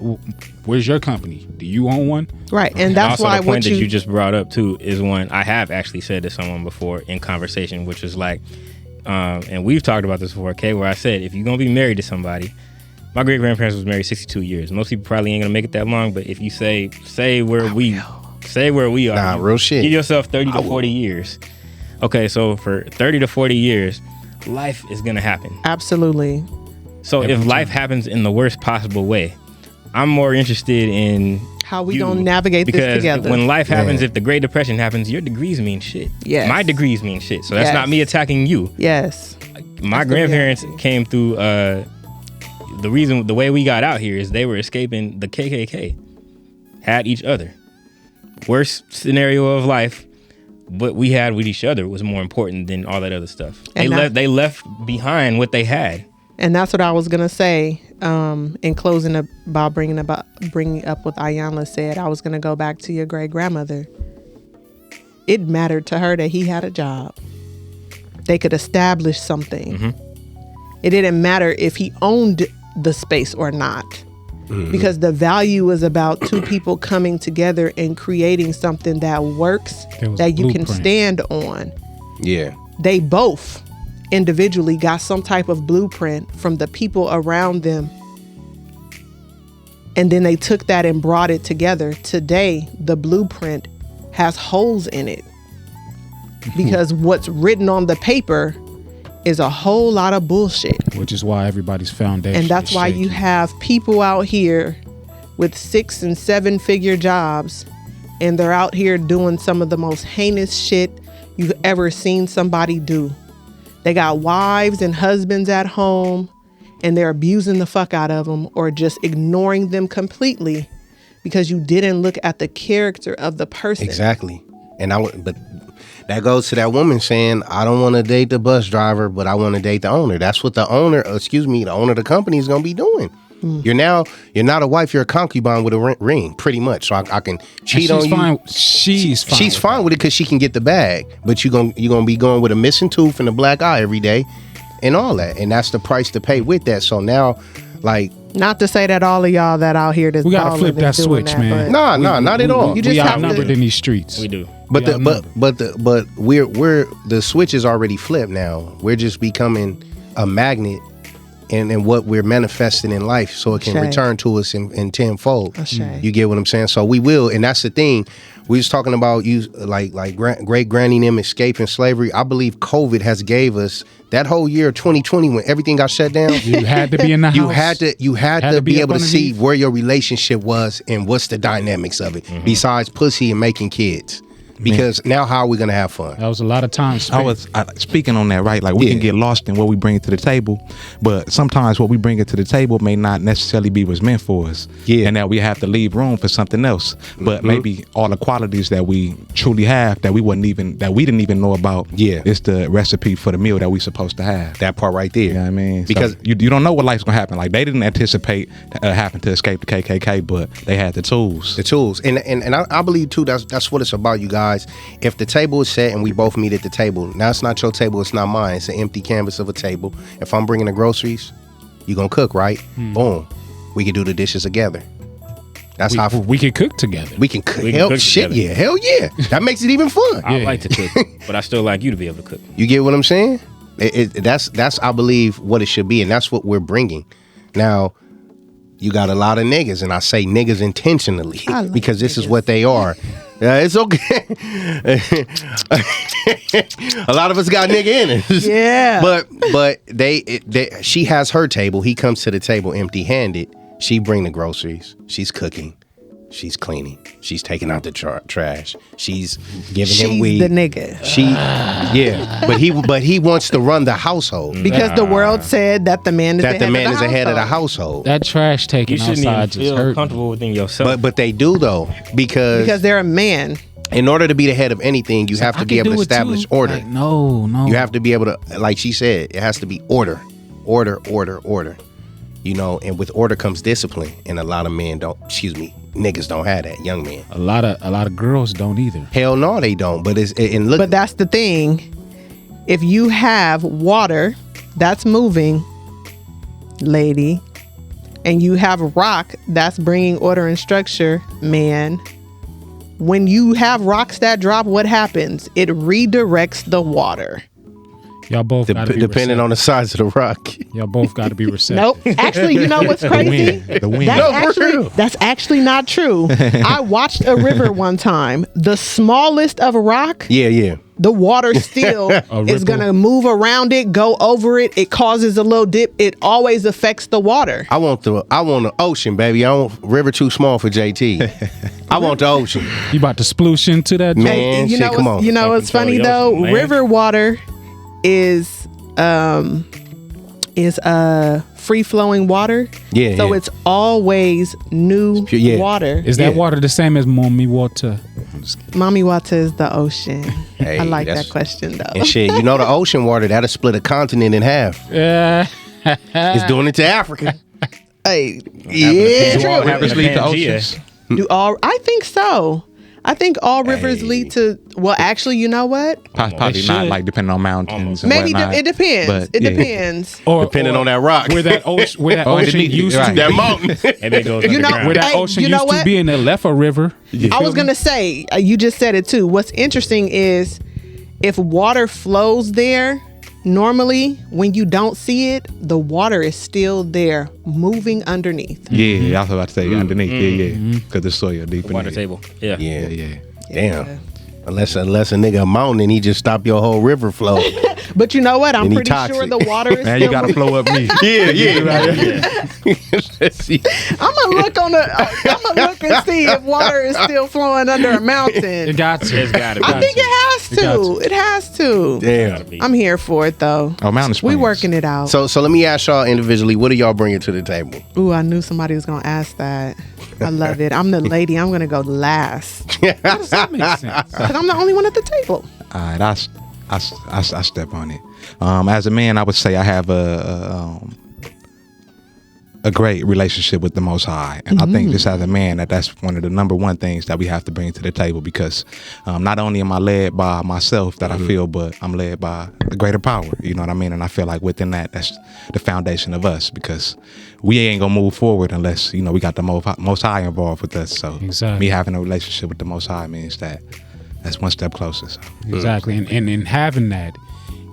Where's your company? Do you own one? Right, and that's also why the point that you just brought up too is one I have actually said to someone before in conversation, which is like, and we've talked about this before, okay? Where I said, if you're gonna be married to somebody, my great grandparents was married 62 years. Most people probably ain't gonna make it that long, but if you say where we are, nah, real shit. Give yourself 30 to 40 years. Okay, so for 30 to 40 years, life is gonna happen. Absolutely. So if life happens in the worst possible way, I'm more interested in how we gonna navigate this together. Because when life happens, if the Great Depression happens, your degrees mean shit. Yes. My degrees mean shit. So that's not me attacking you. Yes. My grandparents came through. The way we got out here is they were escaping the KKK. Had each other. Worst scenario of life. What we had with each other was more important than all that other stuff. They left behind what they had. And that's what I was gonna say in closing about bringing up what Ayanla said. I was gonna go back to your great grandmother. It mattered to her that he had a job. They could establish something. Mm-hmm. It didn't matter if he owned the space or not. because the value is about two people coming together and creating something that works, that you can stand on. Yeah. They both individually got some type of blueprint from the people around them. And then they took that and brought it together. Today, the blueprint has holes in it because what's written on the paper is a whole lot of bullshit. Which is why everybody's foundation. And that's why you have people out here with 6 and 7 figure jobs, and they're out here doing some of the most heinous shit you've ever seen somebody do. They got wives and husbands at home, and they're abusing the fuck out of them or just ignoring them completely because you didn't look at the character of the person. Exactly. But that goes to that woman saying, I don't want to date the bus driver, but I want to date the owner. That's what the owner of the company is going to be doing. You're not a wife, you're a concubine with a ring, pretty much. So I can cheat on you. She's fine with it because she can get the bag, but you're gonna be going with a missing tooth and a black eye every day and all that. And that's the price to pay with that. So now, like, not to say that all of y'all that out here that's we gotta flip that switch, man. Nah, not at all. You just outnumbered in these streets. We do. But we're the switch is already flipped now. We're just becoming a magnet and what we're manifesting in life, so it can return to us in tenfold. You get what I'm saying? So we will, and that's the thing. We was talking about you like great granny and them escaping slavery. I believe COVID has gave us that whole year of 2020 when everything got shut down. You had to be in the house. You had to be able to see where your relationship was and what's the dynamics of it, besides pussy and making kids. Because now how are we going to have fun? That was a lot of time spent. I was speaking on that, right? Like we can get lost in what we bring to the table, but sometimes what we bring it to the table may not necessarily be what's meant for us. Yeah. And that we have to leave room for something else. But maybe all the qualities that we truly have that we didn't even know about. Yeah. It's the recipe for the meal that we supposed to have. That part right there. You know what I mean? Because so you don't know what life's gonna happen. Like they didn't anticipate having to escape the KKK, but they had the tools. And I believe too that's what it's about, you guys. If the table is set and we both meet at the table, now it's not your table, it's not mine. It's an empty canvas of a table. If I'm bringing the groceries, you gonna cook, right? Boom. We can do the dishes together. That's how we can cook together. We can cook. Hell yeah. That makes it even fun. I like to cook, but I still like you to be able to cook. You get what I'm saying? That's I believe what it should be, and that's what we're bringing. Now, you got a lot of niggas, and I say niggas intentionally because this is what they are. It's okay. A lot of us got nigga in it. Yeah. But she has her table. He comes to the table empty-handed. She bring the groceries. She's cooking. She's cleaning. She's taking out the trash. She's giving him weed. She's the nigga. But he wants to run the household because the world said that the man is ahead of the household. That trash taking outside just feel hurt. Comfortable within yourself. But they do though because they're a man. In order to be the head of anything, you have to be able to establish order. Like, no. You have to be able to, like she said, it has to be order. You know, and with order comes discipline, and a lot of niggas don't have that. Young men. A lot of girls don't either. Hell no, they don't. But But that's the thing. If you have water that's moving, lady, and you have rock that's bringing order and structure, man. When you have rocks that drop, what happens? It redirects the water. Y'all both gotta be depending on the size of the rock. Y'all both got to be receptive. Nope. Actually, you know what's crazy? The wind. That's actually not true. I watched a river one time. The smallest of a rock. Yeah. The water still is going to move around it, go over it. It causes a little dip. It always affects the water. I want the ocean, baby. I want river too small for JT. I want the ocean. You about to sploosh into that? Man, come on. You know what's funny though? River water is free flowing water. Yeah. So it's always new water. Is that water the same as mommy water? Mommy water is the ocean. Hey, I like that question though. And shit, you know the ocean water that'll split a continent in half. Yeah. It's doing it to Africa. Hey, yeah. Do all rivers lead to oceans? I think so. I think all rivers lead to. Well, actually, you know what? Probably not like depending on mountains. And Maybe whatnot, it depends. but, It yeah. depends. Or Depending on that rock. where that ocean, used right. to that be. mountain. Maybe it goes You know- underground. Where that Hey, ocean you know used to what? be, and it left a river. I was gonna say, you just said it too. What's interesting is if water flows there, normally when you don't see it, the water is still there, moving underneath. Yeah, I was about to say underneath. Yeah. Because the soil deep in Water there. table. Yeah. Yeah. Damn. Unless a nigga a mountain and he just stop your whole river flow. But you know what? I'm And he pretty toxic. sure the water is Man, still. you gotta flow up me. I'm gonna look and see if water is still flowing under a mountain. It got to. It's gotta be. I think it has got to. It has to. Damn. I'm here for it though. Oh, mountain springs. We working it out. So let me ask y'all individually, what are y'all bringing to the table? Ooh, I knew somebody was gonna ask that. I love it. I'm the lady. I'm gonna go last That makes sense. because I'm the only one at the table. All right, I step on it. As a man, I would say I have a great relationship with the Most High, and I think just as a man that's one of the number one things that we have to bring to the table, because not only am I led by myself that I feel, but I'm led by a greater power. You know what I mean? And I feel like within that's the foundation of us, because we ain't gonna move forward unless we got the Most High involved with us. So Exactly. me having a relationship with the Most High means that's one step closer. So. Exactly. And in having that,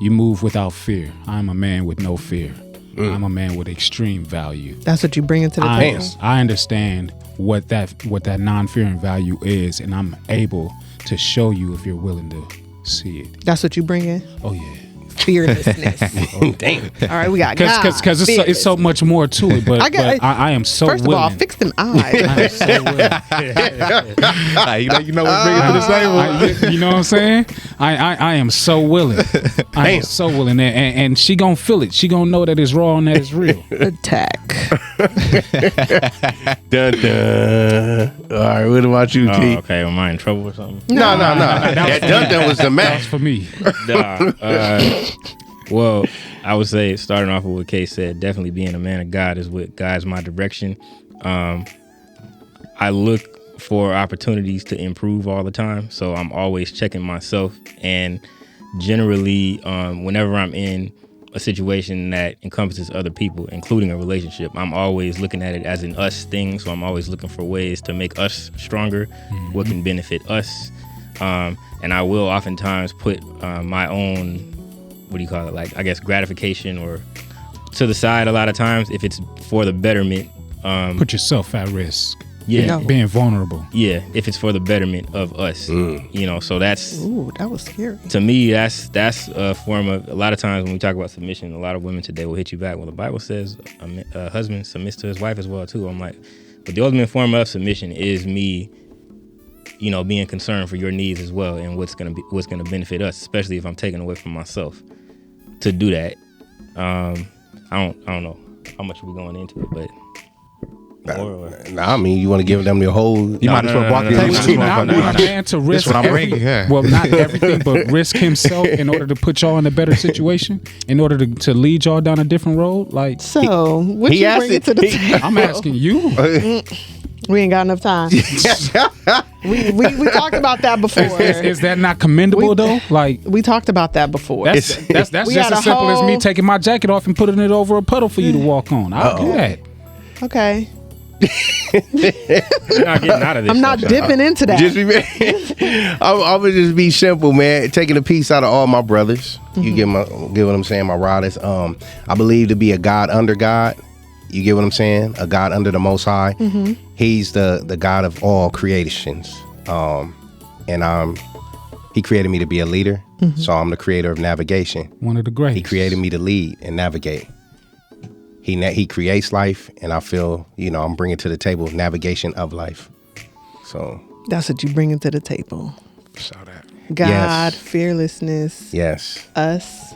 you move without fear. I'm a man with no fear. I'm a man with extreme value. That's what you bring into the table. I understand what that non-fearing value is, and I'm able to show you if you're willing to see it. That's what you bring in. Oh yeah. Fearlessness. Damn. All right, we got God. Because it's so much more to it. But I am so First willing. of all, fix them eyes. I am so willing. you know what bring it to the table. You know what I'm saying? I am so willing. I am so willing, and she gonna feel it. She gonna know that it's raw and that it's real. Attack. Dun, dun. All right, what about you, T? Okay, am I in trouble or something? No. That dun was the That's match. for me. Nah, well, I would say, starting off with what Kay said, definitely being a man of God is what guides my direction. I look for opportunities to improve all the time, so I'm always checking myself. And generally, whenever I'm in a situation that encompasses other people, including a relationship, I'm always looking at it as an us thing. So I'm always looking for ways to make us stronger, what can benefit us. And I will oftentimes put my own, like, I guess, gratification or to the side a lot of times if it's for the betterment. Put yourself at risk. Yeah. Being vulnerable. Yeah, if it's for the betterment of us. So that's... Ooh, that was scary. To me, that's a form of... A lot of times when we talk about submission, a lot of women today will hit you back. Well, the Bible says a husband submits to his wife as well, too. I'm like, but the ultimate form of submission is me... being concerned for your needs as well and what's gonna benefit us, especially if I'm taking away from myself. To do that, I don't know how much we're going into it, but I mean, you want to give them the whole. You might as well walk the table. Not a man to risk what I'm everything. bringing, yeah. Well, not everything, but risk himself in order to put y'all in a better situation, in order to lead y'all down a different road. Like, So, what he you asked bring it- to the he- table? I'm asking you. We ain't got enough time. we talked about that before. Is that not commendable though? Like, We talked about that before. that's We just had as a simple as me whole- taking my jacket off and putting it over a puddle for you to walk on. I'll do that. Okay. you're not getting out of this. I'm not stuff. dipping into that. Just be, I'm gonna just be simple, man. Taking a piece out of all my brothers. You get what I'm saying, my riders. I believe to be a God under God. You get what I'm saying? A God under the Most High. He's the God of all creations. And he created me to be a leader. So I'm the creator of navigation. One of the greats. He created me to lead and navigate. He creates life, and I feel, I'm bringing to the table navigation of life. So That's what you bring into the table. So that. God, Yes. fearlessness, yes, us,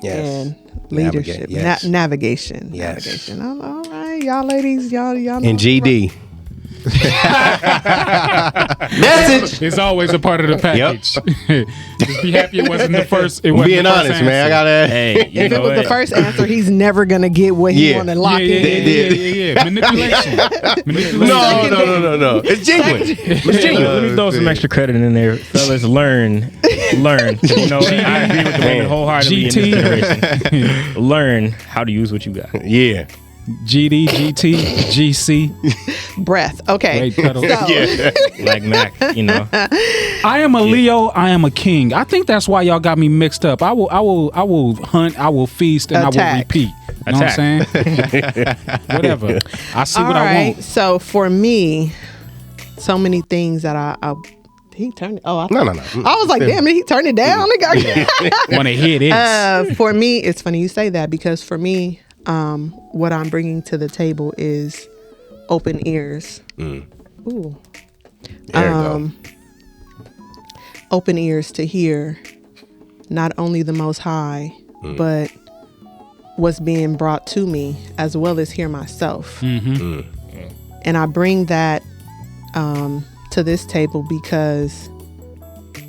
yes, and leadership. Navigate, yes. Navigation. Yes. Navigation. All right, y'all ladies, y'all know. and GD. Message. It's always a part of the package. Just be happy it wasn't the first. It wasn't Being the first honest, man. I answer. gotta. Hey, If it was the first answer, he's never gonna get what he want to lock in. Yeah. Manipulation. No. It's genuine. It's genuine. Let me throw some extra credit in there, fellas. Learn. You know, I agree with the women wholeheartedly in this generation. Learn how to use what you got. Yeah. GD, GT, GC. Breath. Okay. Great pedal. Like Mac, you know. I am a Leo. I am a king. I think that's why y'all got me mixed up. I will hunt. I will feast, and Attack. I will repeat. You know what I'm saying? Whatever. I see what I want. So for me, so many things that I he turned. Oh, No. I was like, damn it, he turned it down. Want to hear this? For me, it's funny you say that because for me, what I'm bringing to the table is open ears. Ooh. There you go. Open ears to hear not only the Most High, but what's being brought to me, as well as hear myself. And I bring that to this table because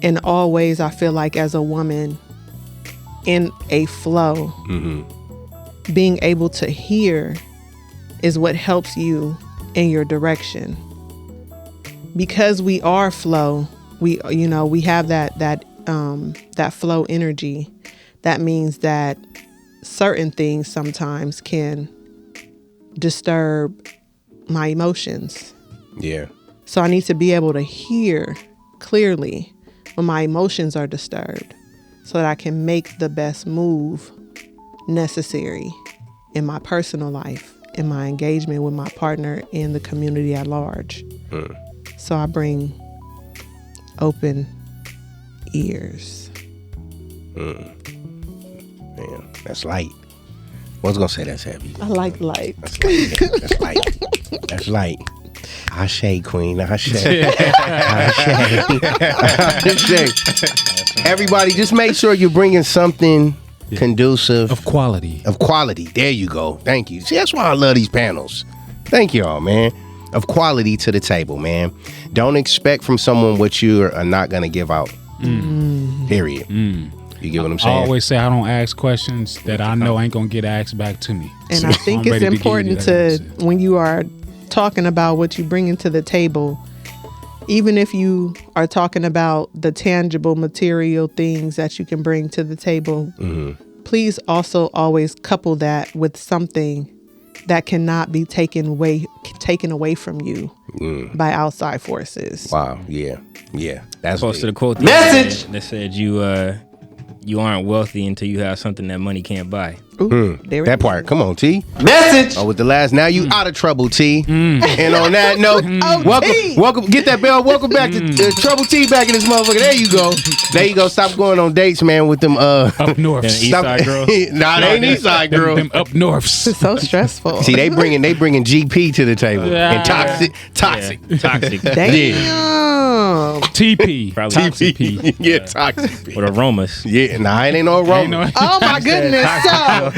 in all ways, I feel like as a woman in a flow, being able to hear is what helps you in your direction. Because we are flow, we have that flow energy. That means that certain things sometimes can disturb my emotions. Yeah. So I need to be able to hear clearly when my emotions are disturbed so that I can make the best move necessary in my personal life, in my engagement with my partner, in the community at large. So I bring open ears. Man, that's light. I was gonna say that's heavy. I like light. That's light. That's light. That's light. Ashe, queen. Ashe. Everybody, just make sure you're bringing something conducive Of quality. Of quality. There you go. Thank you. See, that's why I love these panels. Thank you all, man. Of quality to the table, man. Don't expect from someone what you are not gonna give out. Period. You get what I'm I saying? always say I don't ask questions that I know ain't gonna get asked back to me. And I think it's important to, when you are talking about what you bring into the table, even if you are talking about the tangible material things that you can bring to the table, please also always couple that with something that cannot be taken away from you by outside forces. Wow. Yeah. That's Posted a quote Message that said you aren't wealthy until you have something that money can't buy. Ooh, there it that is. part. Come on, T. Message. Oh, with the last. Now you out of trouble, T. And on that note, welcome. Get that bell. Welcome back to Trouble T. Back in this motherfucker. There you go. There you go. Stop going on dates, man. With them up north. East Side girls. Nah, they ain't East Side girls. Them up norths. It's so stressful. See, they bringing GP to the table and toxic. Yeah, toxic. Damn. TP. Probably TP. Yeah, toxic. with aromas. Yeah, nah, it ain't no aroma. Oh my goodness. So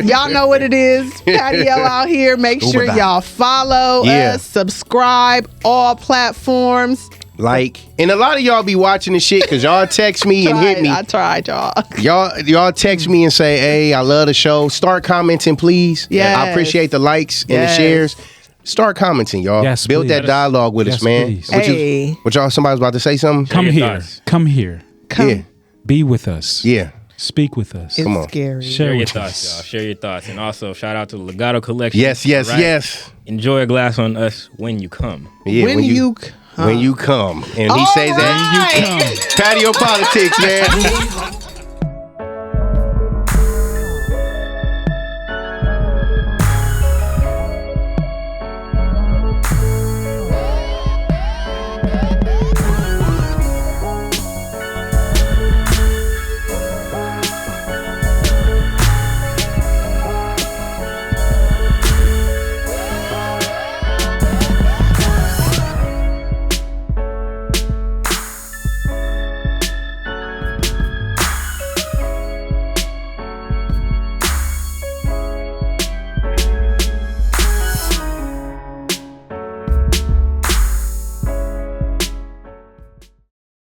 y'all know what it is. Patio out here. Make sure y'all follow us, subscribe, all platforms. Like, and a lot of y'all be watching the shit because y'all text me and hit me. I tried, y'all. Y'all text me and say, hey, I love the show. Start commenting, please. Yes. I appreciate the likes and the shares. Start commenting, y'all. Yes, Build please. that dialogue with us, man. please. Hey. What y'all, somebody's about to say something? Come your here. thoughts. Come here. Yeah. Be with us. Yeah. Speak with us. It's Come on. scary. Share your with thoughts, us. y'all. Share your thoughts. And also, shout out to the Legato Collection. Yes, yes, Right? yes. Enjoy a glass on us when you come. Yeah, When you come. And he All says that right. Patio PolitiCz, man.